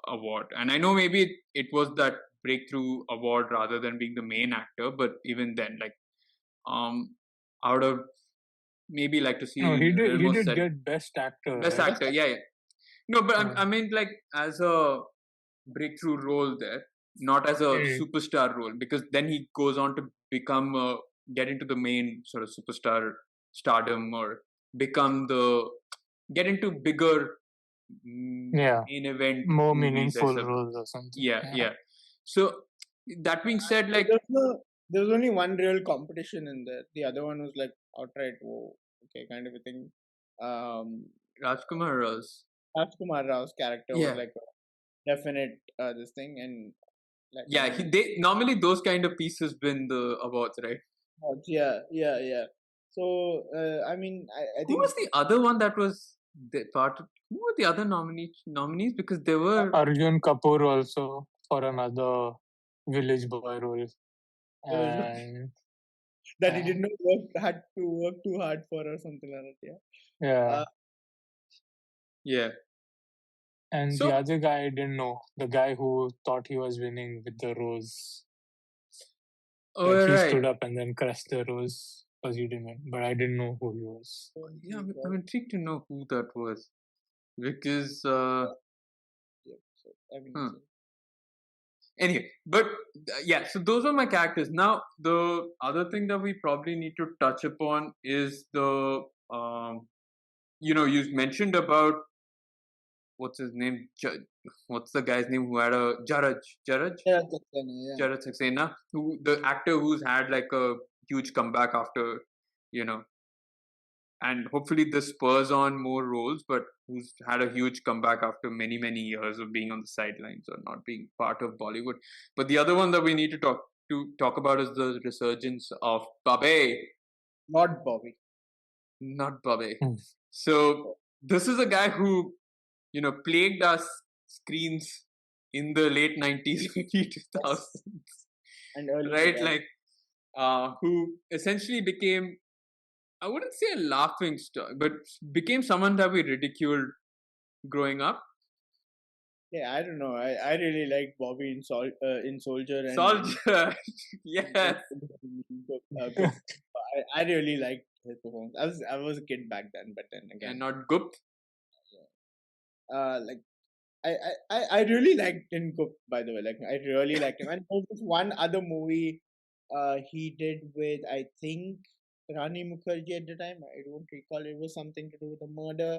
[SPEAKER 1] award. And I know maybe it was that breakthrough award rather than being the main actor, but even then, like I would have maybe like to see.
[SPEAKER 3] No, he did get best actor.
[SPEAKER 1] Best actor, yeah. No, but I mean like as a breakthrough role there, not as a superstar role, because then he goes on to become get into the main sort of superstar stardom or get into bigger main event,
[SPEAKER 3] more meaningful roles or something.
[SPEAKER 1] Yeah. So that being said, like
[SPEAKER 2] there was only one real competition in there. The other one was like outright, okay, kind of a thing.
[SPEAKER 1] Rajkumar
[SPEAKER 2] Rao's character was like a definite this thing, and like
[SPEAKER 1] they normally those kind of pieces win the awards, right?
[SPEAKER 2] Yeah. So I mean, I think
[SPEAKER 1] who was the other one that was Who were the other nominees? Because there were.
[SPEAKER 3] Arjun Kapoor also for another village boy role.
[SPEAKER 2] There was no,
[SPEAKER 3] And
[SPEAKER 2] that he did not had to work too hard for or something like that.
[SPEAKER 3] yeah.
[SPEAKER 1] Yeah.
[SPEAKER 3] And
[SPEAKER 1] So-
[SPEAKER 3] the other guy I didn't know. The guy who thought he was winning with the rose.
[SPEAKER 1] Oh,
[SPEAKER 3] Like he
[SPEAKER 1] right.
[SPEAKER 3] stood up and then crushed the rose because he didn't win. But I didn't know who he was.
[SPEAKER 1] Yeah, I'm intrigued to know who that was. Because,
[SPEAKER 2] Yeah, so, I mean,
[SPEAKER 1] anyway, but yeah, so those are my characters. Now, the other thing that we probably need to touch upon is the, you mentioned about, what's his name? What's the guy's name who had a Jaraj?
[SPEAKER 2] yeah.
[SPEAKER 1] Jaraj Saxena, who the actor who's had like a huge comeback after, and hopefully this spurs on more roles, but who's had a huge comeback after many, many years of being on the sidelines or not being part of Bollywood. But the other one that we need to talk about is the resurgence of Bob-eyyy.
[SPEAKER 2] Not Bobby.
[SPEAKER 1] Not Bob-eyyy.
[SPEAKER 3] Hmm.
[SPEAKER 1] So this is a guy who, plagued us screens in the late 90s, early 2000s.
[SPEAKER 2] And early
[SPEAKER 1] Right?
[SPEAKER 2] 2000s.
[SPEAKER 1] Like, who essentially became, I wouldn't say a laughing stock, but became someone that we ridiculed growing up.
[SPEAKER 2] Yeah, I don't know. I really like Bobby in Soldier and
[SPEAKER 1] Soldier, yes.
[SPEAKER 2] I really liked his performance. I was a kid back then, but then again,
[SPEAKER 1] And not Gupt.
[SPEAKER 2] like I really liked him. By the way, like I really liked him. And there was one other movie, he did with, I think, Rani Mukherjee at the time. I don't recall. It was something to do with a murder,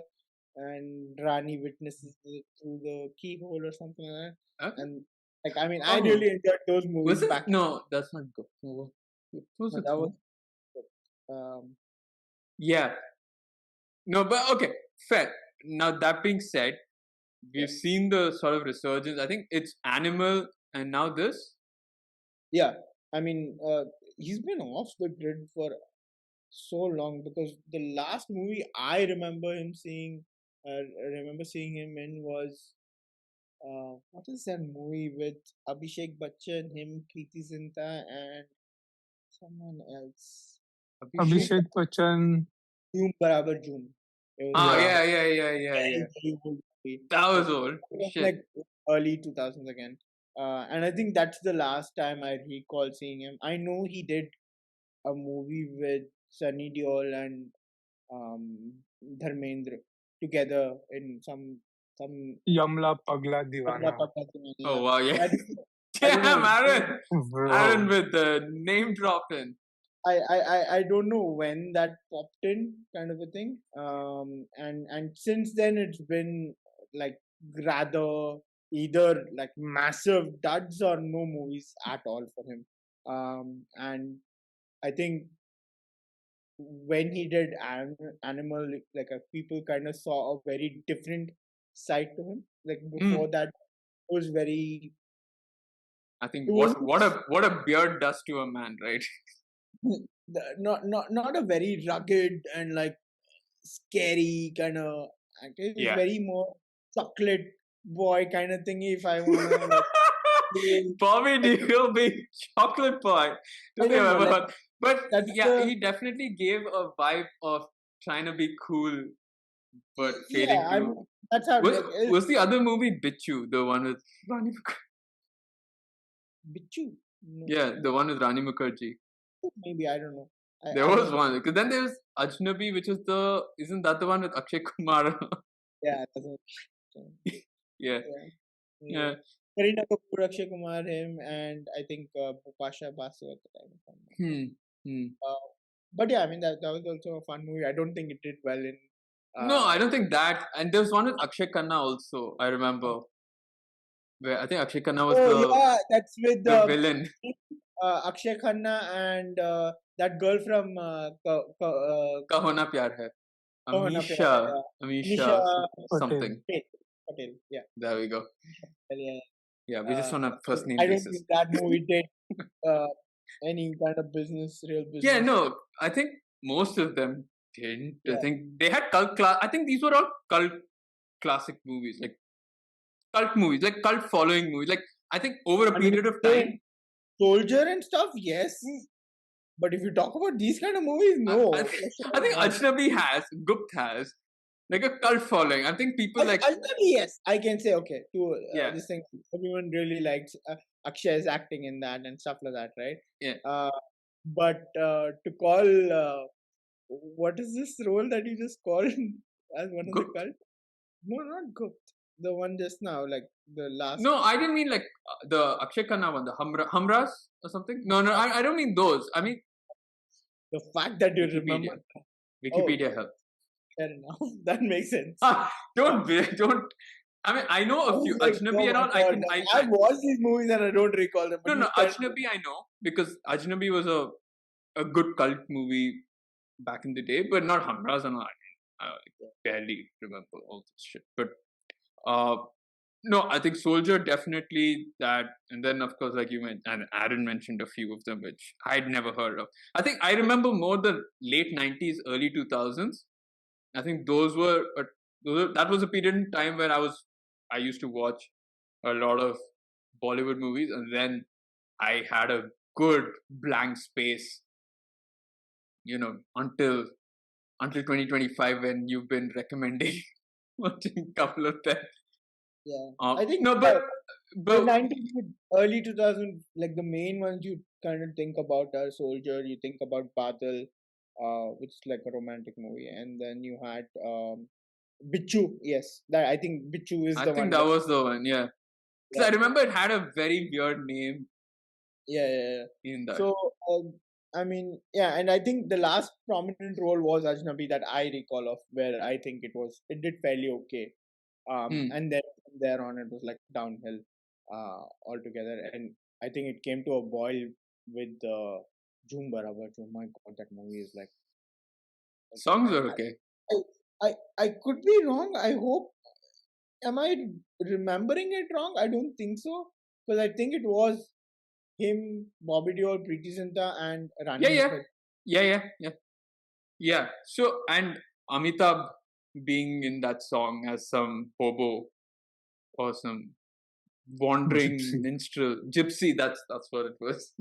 [SPEAKER 2] and Rani witnesses it through the keyhole or something like that.
[SPEAKER 1] Okay.
[SPEAKER 2] And like, I mean, I
[SPEAKER 1] Oh.
[SPEAKER 2] really enjoyed those movies
[SPEAKER 1] Was it?
[SPEAKER 2] back.
[SPEAKER 1] No, that's not Gupt. No, what was
[SPEAKER 2] No,
[SPEAKER 1] it?
[SPEAKER 2] that was
[SPEAKER 1] Yeah. No, but okay, fair. Now that being said, we've seen the sort of resurgence. I think it's Animal and now this.
[SPEAKER 2] yeah. I mean, he's been off the grid for so long, because the last movie I remember seeing him in was what is that movie with Abhishek Bachchan, him, Kriti Zinta, and someone else?
[SPEAKER 3] Abhishek Bachchan.
[SPEAKER 2] Zoom Barabar Zoom.
[SPEAKER 1] Yeah.
[SPEAKER 2] Very old movie.
[SPEAKER 1] That was old.
[SPEAKER 2] It was
[SPEAKER 1] Shit.
[SPEAKER 2] like early 2000s again. And I think that's the last time I recall seeing him. I know he did a movie with Sunny Deol and Dharmendra together in some
[SPEAKER 3] Yamla Pagla Divana.
[SPEAKER 1] Oh wow, yeah.
[SPEAKER 2] I don't know.
[SPEAKER 1] Damn, Aaron
[SPEAKER 3] Bro.
[SPEAKER 1] with the name dropping.
[SPEAKER 2] I don't know when that popped in, kind of a thing. And since then it's been like rather either like massive duds or no movies at all for him. And I think when he did Animal, like people kind of saw a very different side to him. Like before that, it was very.
[SPEAKER 1] I think
[SPEAKER 2] It wasn't-
[SPEAKER 1] what a beard does to a man, right?
[SPEAKER 2] not a very rugged and like scary kind of actor. It was
[SPEAKER 1] Yeah.
[SPEAKER 2] very more chocolate boy kind of thingy, if I wanna like,
[SPEAKER 1] Bobby Deal being chocolate boy.
[SPEAKER 2] I don't know, like,
[SPEAKER 1] But
[SPEAKER 2] that's
[SPEAKER 1] yeah,
[SPEAKER 2] the-
[SPEAKER 1] he definitely gave a vibe of trying to be cool, but failing
[SPEAKER 2] yeah,
[SPEAKER 1] to.
[SPEAKER 2] I mean, that's how
[SPEAKER 1] Was the other movie Bichu, the one with Rani Mukherjee?
[SPEAKER 2] Bichu. No,
[SPEAKER 1] Yeah, the one with Rani Mukherjee.
[SPEAKER 2] maybe I don't know.
[SPEAKER 1] There
[SPEAKER 2] I
[SPEAKER 1] was
[SPEAKER 2] don't know.
[SPEAKER 1] one, because then there's Ajnabi, which is isn't that the one with Akshay Kumar?
[SPEAKER 2] Yeah, that's it.
[SPEAKER 1] Yeah. Yeah.
[SPEAKER 2] Kareena Kapoor, Akshay Kumar, him, and I think Bupasha Basu at the time. if I'm not wrong. But yeah, I mean that was also a fun movie. I don't think it did well in.
[SPEAKER 1] No, I don't think that. And there's one with Akshay Khanna also, I remember. Where I think Akshay Khanna was
[SPEAKER 2] yeah, that's with
[SPEAKER 1] the villain.
[SPEAKER 2] Akshay Khanna and that girl from
[SPEAKER 1] Kaho Na Pyar Hai.
[SPEAKER 2] Kaho Na Pyar Hai,
[SPEAKER 1] Amisha,
[SPEAKER 2] Amisha
[SPEAKER 1] something.
[SPEAKER 2] Patel. Yeah.
[SPEAKER 1] There we go.
[SPEAKER 2] Yeah.
[SPEAKER 1] Yeah, we just on a first name
[SPEAKER 2] I don't
[SPEAKER 1] basis.
[SPEAKER 2] think that movie did any kind of real business.
[SPEAKER 1] Yeah, no, I think most of them didn't.
[SPEAKER 2] Yeah.
[SPEAKER 1] I think they had cult class. I think these were all cult classic movies, like cult movies, like cult following movies. Like I think over a
[SPEAKER 2] I mean,
[SPEAKER 1] period of
[SPEAKER 2] say
[SPEAKER 1] time,
[SPEAKER 2] Soldier and stuff, yes. But if you talk about these kind of movies, no.
[SPEAKER 1] I think
[SPEAKER 2] not.
[SPEAKER 1] Ajnabi has, Gupt has, like a cult following. I think people like
[SPEAKER 2] Ultimately, yes, I can say okay. To
[SPEAKER 1] yeah,
[SPEAKER 2] this thing, everyone really likes Akshay's acting in that and stuff like that, right?
[SPEAKER 1] yeah.
[SPEAKER 2] But to call what is this role that you just called as one of the
[SPEAKER 1] Gupt?
[SPEAKER 2] cult? No, not Gupt. The one just now, like the last.
[SPEAKER 1] No, I didn't mean like the Akshay Khanna one, the Humras or something. No, I don't mean those. I mean
[SPEAKER 2] The fact that you
[SPEAKER 1] Wikipedia.
[SPEAKER 2] remember.
[SPEAKER 1] Wikipedia
[SPEAKER 2] Oh,
[SPEAKER 1] helps.
[SPEAKER 2] fair enough. That makes sense.
[SPEAKER 1] Don't. I mean, I know a
[SPEAKER 2] Oh
[SPEAKER 1] few
[SPEAKER 2] my
[SPEAKER 1] Ajnabi and
[SPEAKER 2] God,
[SPEAKER 1] all. I can.
[SPEAKER 2] I've watched these movies and I don't recall them. But
[SPEAKER 1] No,
[SPEAKER 2] you tell me.
[SPEAKER 1] Ajnabi I know because Ajnabi was a good cult movie back in the day, but not Humras and all. I barely remember all this shit. But no, I think Soldier definitely that, and then of course, like you mentioned, and Aaron mentioned a few of them which I'd never heard of. I think I remember more the late '90s, early 2000s. I think that was a period in time where I used to watch a lot of Bollywood movies, and then I had a good blank space, until 2025 when you've been recommending watching a couple of them.
[SPEAKER 2] Yeah, I think
[SPEAKER 1] no,
[SPEAKER 2] the
[SPEAKER 1] but
[SPEAKER 2] 90s, early 2000, like the main ones you kind of think about are Soldier, you think about Badal, which is like a romantic movie, and then you had Bichu. Yes, that I think Bichu is
[SPEAKER 1] I
[SPEAKER 2] the
[SPEAKER 1] think
[SPEAKER 2] one.
[SPEAKER 1] that was the one, yeah. Because I
[SPEAKER 2] Yeah,
[SPEAKER 1] remember it had a very weird name
[SPEAKER 2] yeah.
[SPEAKER 1] in that.
[SPEAKER 2] So, I mean, yeah, and I think the last prominent role was Ajnabi that I recall of, where I think it did fairly okay. And then from there on, it was like downhill altogether. And I think it came to a boil with Jhoom Barabar. Oh my God, that movie is like.
[SPEAKER 1] Songs are okay.
[SPEAKER 2] I could be wrong. I hope. Am I remembering it wrong? I don't think so. Because I think it was him, Bobby Deol, Preeti Zinta, and Rani
[SPEAKER 1] Yeah. Yeah. So, and Amitabh being in that song as some hobo or some wandering
[SPEAKER 3] Gypsy.
[SPEAKER 1] minstrel, gypsy. That's what it was.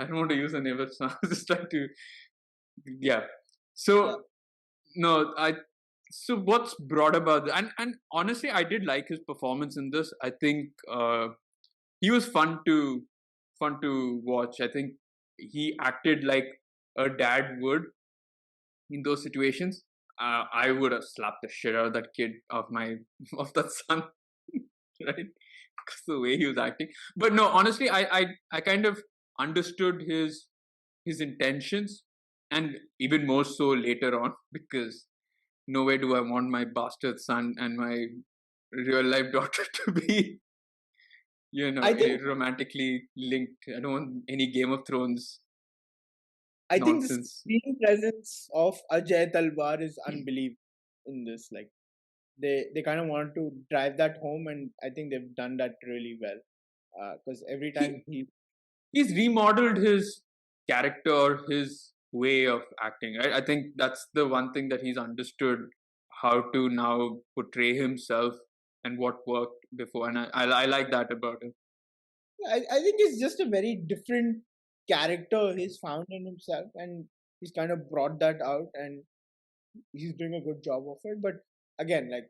[SPEAKER 1] I don't want to use the name of the song. I was just trying to, yeah. So
[SPEAKER 2] Yeah.
[SPEAKER 1] no, So what's broad about that? And honestly, I did like his performance in this. I think he was fun to watch. I think he acted like a dad would in those situations. I would have slapped the shit out of that kid of that son, right? Because the way he was acting. But no, honestly, I kind of understood his intentions, and even more so later on, because nowhere do I want my bastard son and my real life daughter to be,
[SPEAKER 2] I think
[SPEAKER 1] romantically linked. I don't want any Game of Thrones
[SPEAKER 2] the
[SPEAKER 1] nonsense.
[SPEAKER 2] screen presence of Ajay Talwar is unbelievable in this. Like they kind of want to drive that home, and I think they've done that really well. Because every
[SPEAKER 1] He
[SPEAKER 2] time
[SPEAKER 1] he's remodeled his character, his way of acting. Right? I think that's the one thing that he's understood how to now portray himself and what worked before, and I like that about him.
[SPEAKER 2] I think it's just a very different character he's found in himself, and he's kind of brought that out, and he's doing a good job of it. But again, like,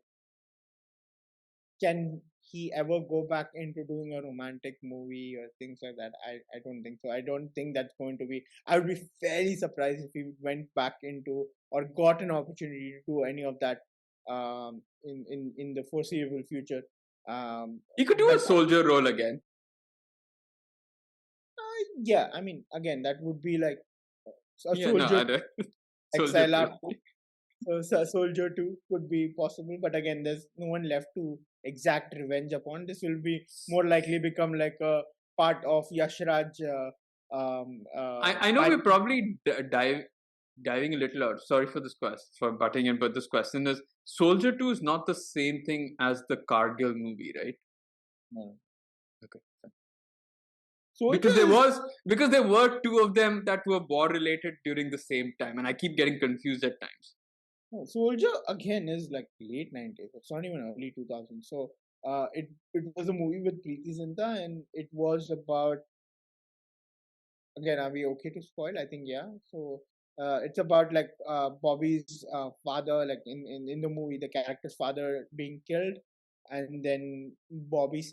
[SPEAKER 2] can he ever go back into doing a romantic movie or things like that? I don't think so. I don't think that's going to be. I would be fairly surprised if he went back into or got an opportunity to do any of that in the foreseeable future.
[SPEAKER 1] He could do a
[SPEAKER 2] But
[SPEAKER 1] soldier role again.
[SPEAKER 2] yeah, I mean, again, that would be like a
[SPEAKER 1] Yeah, no,
[SPEAKER 2] soldier
[SPEAKER 1] I don't. Soldier
[SPEAKER 2] exile
[SPEAKER 1] 2.
[SPEAKER 2] so Soldier 2 could be possible, but again, there's no one left to exact revenge upon. This will be more likely become like a part of Yashraj.
[SPEAKER 1] I know we're probably diving a little out. Sorry for this question, for butting in, but this question is Soldier 2 is not the same thing as the Kargil movie, right?
[SPEAKER 2] No.
[SPEAKER 1] Okay. Because
[SPEAKER 2] Soldier is
[SPEAKER 1] there were two of them that were war related during the same time, and I keep getting confused at times.
[SPEAKER 2] no, Soldier again is like late 90s. It's not even early 2000s. So it was a movie with Preeti Zinta, and it was about, again, are we okay to spoil? I think yeah. So it's about like Bobby's father, like in the movie, the character's father being killed, and then Bobby's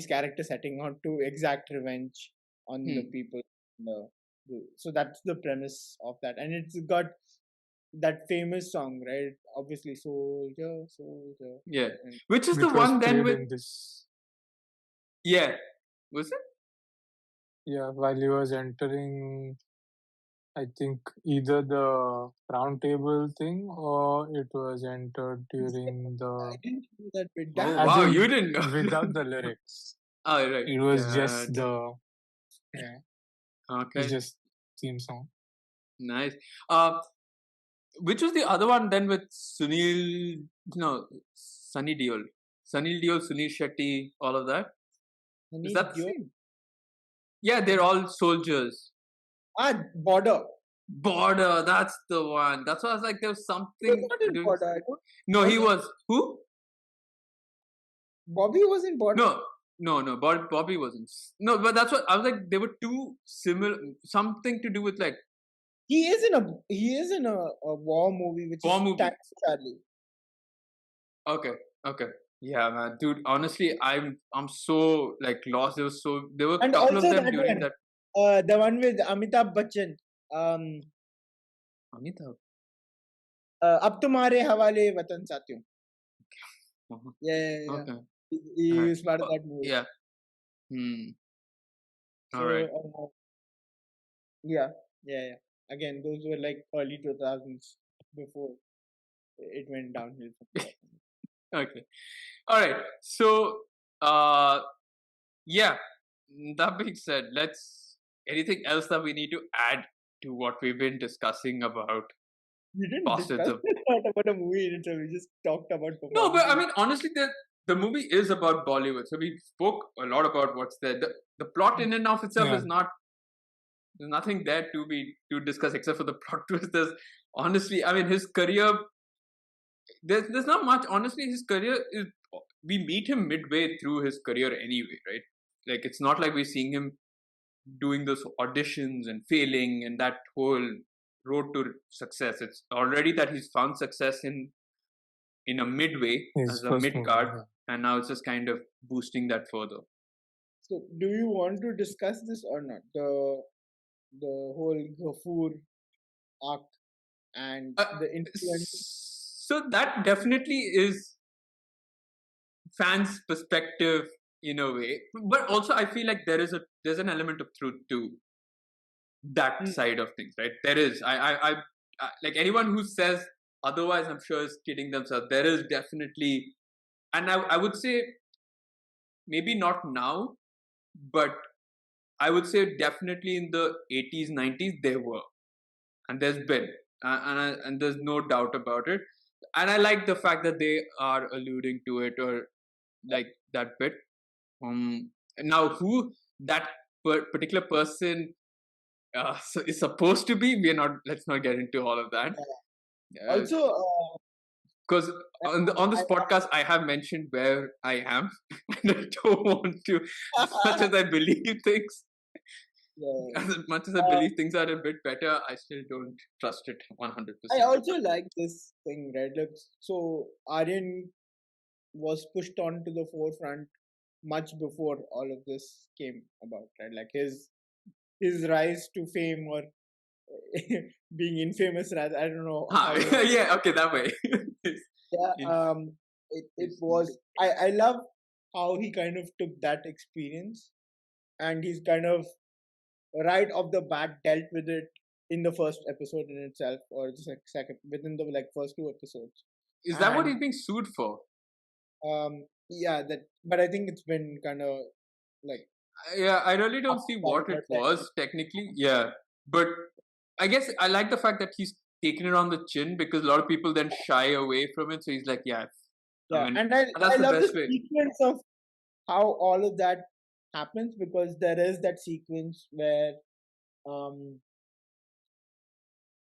[SPEAKER 2] character setting out to exact revenge on the people. So that's the premise of that, and it's got that famous song, right? Obviously, soldier, soldier.
[SPEAKER 1] Yeah,
[SPEAKER 2] And
[SPEAKER 1] which is the
[SPEAKER 3] which was
[SPEAKER 1] one then
[SPEAKER 3] played
[SPEAKER 1] with
[SPEAKER 3] in this.
[SPEAKER 1] yeah, was it?
[SPEAKER 3] Yeah, while he was entering, I think either the round table thing or it was entered during
[SPEAKER 2] I
[SPEAKER 3] the,
[SPEAKER 2] didn't know that bit.
[SPEAKER 1] Oh
[SPEAKER 2] Damn.
[SPEAKER 3] as
[SPEAKER 1] wow, you
[SPEAKER 3] in
[SPEAKER 1] didn't know.
[SPEAKER 3] without the lyrics.
[SPEAKER 1] Oh right,
[SPEAKER 3] It was
[SPEAKER 1] yeah.
[SPEAKER 3] just the, yeah, it's
[SPEAKER 1] Okay,
[SPEAKER 3] just theme song.
[SPEAKER 1] nice. Uh, which was the other one then with Sunil? No, Sunny Deol, Sunil Shetty, all of that. Is
[SPEAKER 2] Sunny
[SPEAKER 1] that the
[SPEAKER 2] Deol.
[SPEAKER 1] same? Yeah, they're all soldiers.
[SPEAKER 2] Border.
[SPEAKER 1] Border, that's the one. That's why I was like, there was
[SPEAKER 2] He was
[SPEAKER 1] something
[SPEAKER 2] not in
[SPEAKER 1] doing.
[SPEAKER 2] Border. I don't.
[SPEAKER 1] No, he
[SPEAKER 2] Was he?
[SPEAKER 1] was who?
[SPEAKER 2] Bobby was in Border.
[SPEAKER 1] No. Bobby wasn't. No, but that's what I was like. There were two similar, something to do with like
[SPEAKER 2] He is in a war movie, which
[SPEAKER 1] war
[SPEAKER 2] is
[SPEAKER 1] movie.
[SPEAKER 2] Taxi Charlie.
[SPEAKER 1] Okay. Yeah, man, dude. Honestly, I'm so like lost. There were a
[SPEAKER 2] And
[SPEAKER 1] couple of
[SPEAKER 2] also
[SPEAKER 1] them
[SPEAKER 2] that
[SPEAKER 1] during
[SPEAKER 2] one,
[SPEAKER 1] that.
[SPEAKER 2] the one with Amitabh Bachchan.
[SPEAKER 1] Amitabh.
[SPEAKER 2] Ab tumhare hawale watan sathiyon.
[SPEAKER 1] Uh-huh.
[SPEAKER 2] Yeah.
[SPEAKER 1] Okay.
[SPEAKER 2] He
[SPEAKER 1] Alright.
[SPEAKER 2] is part of that movie.
[SPEAKER 1] Yeah. Hmm. All
[SPEAKER 2] So
[SPEAKER 1] right.
[SPEAKER 2] yeah. Again, those were like early 2000s before it went downhill from there.
[SPEAKER 1] Okay. All right. So, yeah. That being said, anything else that we need to add to what we've been discussing about
[SPEAKER 2] We didn't
[SPEAKER 1] Bastards
[SPEAKER 2] discuss
[SPEAKER 1] of.
[SPEAKER 2] a lot about a movie in itself. We just talked about
[SPEAKER 1] No, but I
[SPEAKER 2] performances.
[SPEAKER 1] mean, honestly, the movie is about Bollywood. So we spoke a lot about what's there. The plot in and of itself
[SPEAKER 3] Yeah.
[SPEAKER 1] is not. There's nothing there to discuss except for the plot twist. There's honestly, I mean, his career. There's not much. Honestly, his career is. We meet him midway through his career anyway, right? Like it's not like we're seeing him doing those auditions and failing and that whole road to success. It's already that he's found success in a midway
[SPEAKER 3] His
[SPEAKER 1] as a
[SPEAKER 3] first
[SPEAKER 1] mid
[SPEAKER 3] movie.
[SPEAKER 1] card,
[SPEAKER 3] Yeah.
[SPEAKER 1] and now it's just kind of boosting that further.
[SPEAKER 2] So, do you want to discuss this or not? The whole Ghafoor arc and the influence.
[SPEAKER 1] So that definitely is fans' perspective in a way, but also I feel like there's an element of truth to that side of things, right? There is. I like anyone who says otherwise, I'm sure is kidding themselves. There is definitely, and I would say maybe not now, but I would say definitely in the 80s, 90s there were, and there's been, and there's no doubt about it. And I like the fact that they are alluding to it or like that bit. Now who that particular person is supposed to be, we're not. Let's not get into all of that.
[SPEAKER 2] Also,
[SPEAKER 1] Because on this podcast, I have mentioned where I am, and I don't want to. As much as I believe things, as much as I believe things are a bit better, I still don't trust it 100%.
[SPEAKER 2] I also like this thing, right? Like, so Aryan was pushed onto the forefront much before all of this came about, right? Like his rise to fame or being infamous, rather. I don't know.
[SPEAKER 1] Yeah, okay, that way.
[SPEAKER 2] Yeah, it was. I love how he kind of took that experience, and he's kind of right off the bat dealt with it in the first episode in itself, or just like second within the like first two episodes.
[SPEAKER 1] Is that what
[SPEAKER 2] And,
[SPEAKER 1] he's being sued for?
[SPEAKER 2] Yeah, that. But I think it's been kind of like
[SPEAKER 1] Yeah, I really don't see what it was technically. Yeah, but I guess I like the fact that he's taken it on the chin because a lot of people then shy away from it. So he's like, yeah,
[SPEAKER 2] yeah,
[SPEAKER 1] I mean,
[SPEAKER 2] and I
[SPEAKER 1] that's the
[SPEAKER 2] love the
[SPEAKER 1] best way.
[SPEAKER 2] sequence of how all of that happens, because there is that sequence where um,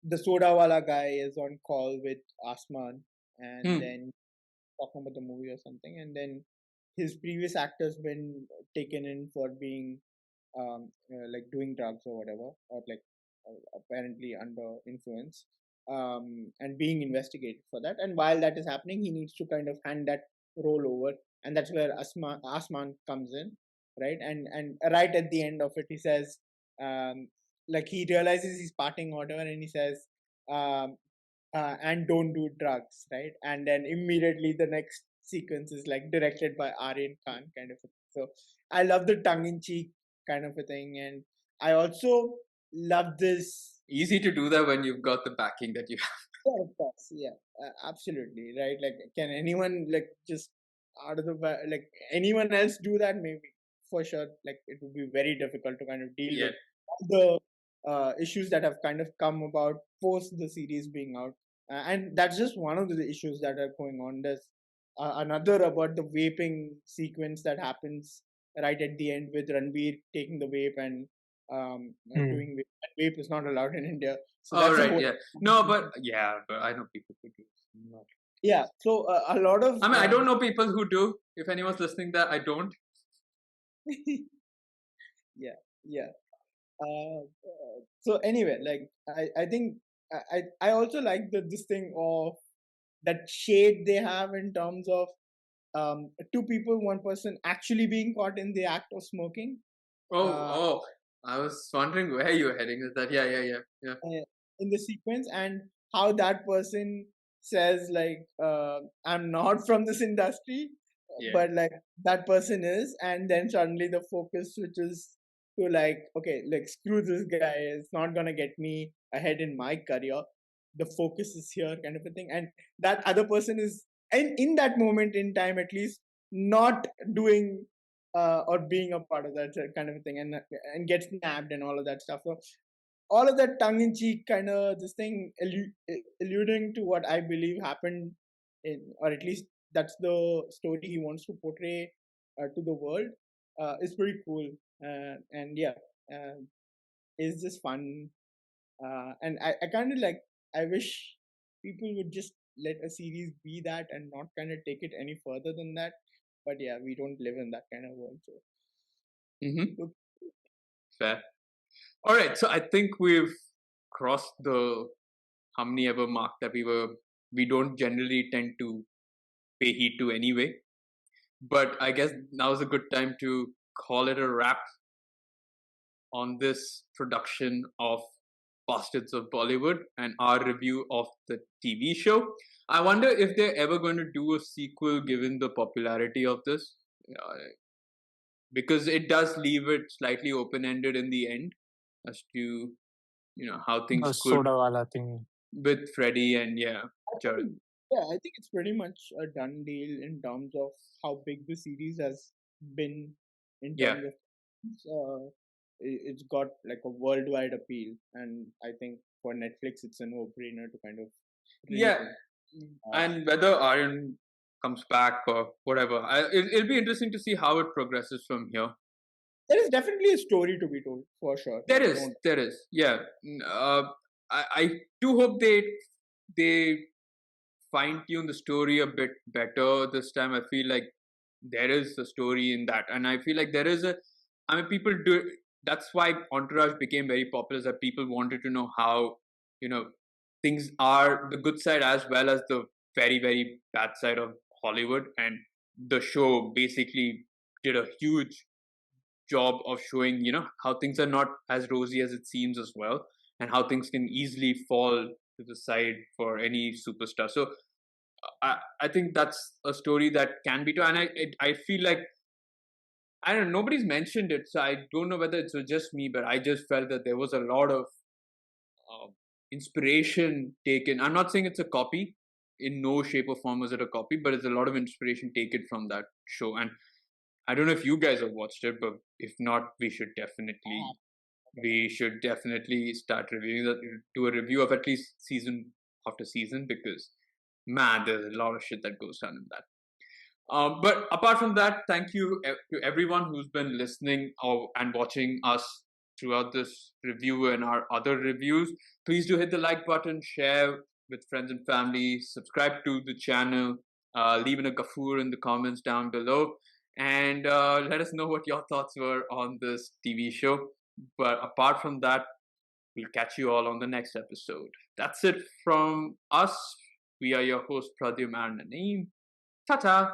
[SPEAKER 2] the soda wala guy is on call with Asman, and then talking about the movie or something, and then his previous actor's been taken in for being like doing drugs or whatever, or like apparently under influence, and being investigated for that. And while that is happening, he needs to kind of hand that role over, and that's where Asman comes in, right? And right at the end of it, he says, like he realizes he's parting or whatever, and he says, um, and don't do drugs, right? And then immediately the next sequence is like directed by Aryan Khan, kind of. So I love the tongue-in-cheek kind of a thing, and I also love this.
[SPEAKER 1] Easy to do that when you've got the backing that you have.
[SPEAKER 2] Yeah, of course, yeah, absolutely, right? Like, can anyone like just out of the like anyone else do that? Maybe, for sure. Like, it would be very difficult to kind of deal
[SPEAKER 1] Yeah.
[SPEAKER 2] with all the issues that have kind of come about post the series being out. And that's just one of the issues that are going on. There's another about the vaping sequence that happens right at the end with Ranveer taking the vape and doing vape. Vape is not allowed in India. So
[SPEAKER 1] Oh,
[SPEAKER 2] that's a
[SPEAKER 1] right,
[SPEAKER 2] whole
[SPEAKER 1] yeah. No, but I know people who do. Not.
[SPEAKER 2] Yeah, so a lot of
[SPEAKER 1] I mean, I don't know people who do. If anyone's listening, that I don't.
[SPEAKER 2] yeah. So anyway, like I think I also like this thing of that shade they have in terms of two people, one person actually being caught in the act of smoking.
[SPEAKER 1] Oh, I was wondering where you were heading with that. Yeah.
[SPEAKER 2] In the sequence, and how that person says like I'm not from this industry,
[SPEAKER 1] Yeah.
[SPEAKER 2] but like that person is, and then suddenly the focus switches to like, okay, like screw this guy, it's not gonna get me ahead in my career, the focus is here, kind of a thing. And that other person is, and in that moment in time at least, not doing or being a part of that kind of a thing, and gets nabbed and all of that stuff. So all of that tongue-in-cheek kind of this thing alluding to what I believe happened in, or at least that's the story he wants to portray to the world, is pretty cool. And yeah, uh, it's just fun. And I kind of like, I wish people would just let a series be that and not kind of take it any further than that. But yeah, we don't live in that kind of world. So
[SPEAKER 1] Fair. All right, so I think we've crossed the how many ever mark that we don't generally tend to pay heed to anyway. But I guess now's a good time to call it a wrap on this production of Bastards of Bollywood and our review of the TV show. I wonder if they're ever going to do a sequel given the popularity of this. Because it does leave it slightly open-ended in the end as to how things
[SPEAKER 3] The
[SPEAKER 1] could
[SPEAKER 3] soda wala thing.
[SPEAKER 1] with Freddie and Jared.
[SPEAKER 2] Yeah, I think it's pretty much a done deal in terms of how big the series has been in terms of it's got like a worldwide appeal, and I think for Netflix it's a no-brainer to kind of
[SPEAKER 1] Yeah,
[SPEAKER 2] Uh,
[SPEAKER 1] and whether Aryan comes back or whatever, it'll be interesting to see how it progresses from here.
[SPEAKER 2] there is definitely a story to be told for sure.
[SPEAKER 1] There
[SPEAKER 2] Like,
[SPEAKER 1] is, yeah. I do hope they fine tune the story a bit better this time. I feel like there is a story in that, and I feel like there is a. I mean, people do. That's why Entourage became very popular. Is that people wanted to know how things are the good side as well as the very very bad side of Hollywood, and the show basically did a huge job of showing how things are not as rosy as it seems as well, and how things can easily fall to the side for any superstar. So I think that's a story that can be told, and I feel like I don't know, nobody's mentioned it, so I don't know whether it's just me, but I just felt that there was a lot of inspiration taken. I'm not saying it's a copy, in no shape or form is it a copy, but it's a lot of inspiration taken from that show. And I don't know if you guys have watched it, but if not, we should definitely start reviewing that, do a review of at least season after season, because man, there's a lot of shit that goes down in that. But apart from that, thank you to everyone who's been listening and watching us throughout this review and our other reviews. Please do hit the like button, share with friends and family, subscribe to the channel, leave in a gafur in the comments down below, and let us know what your thoughts were on this TV show. But apart from that, we'll catch you all on the next episode. That's it from us. We are your hosts, Pradyum and Naeem. Ta-ta!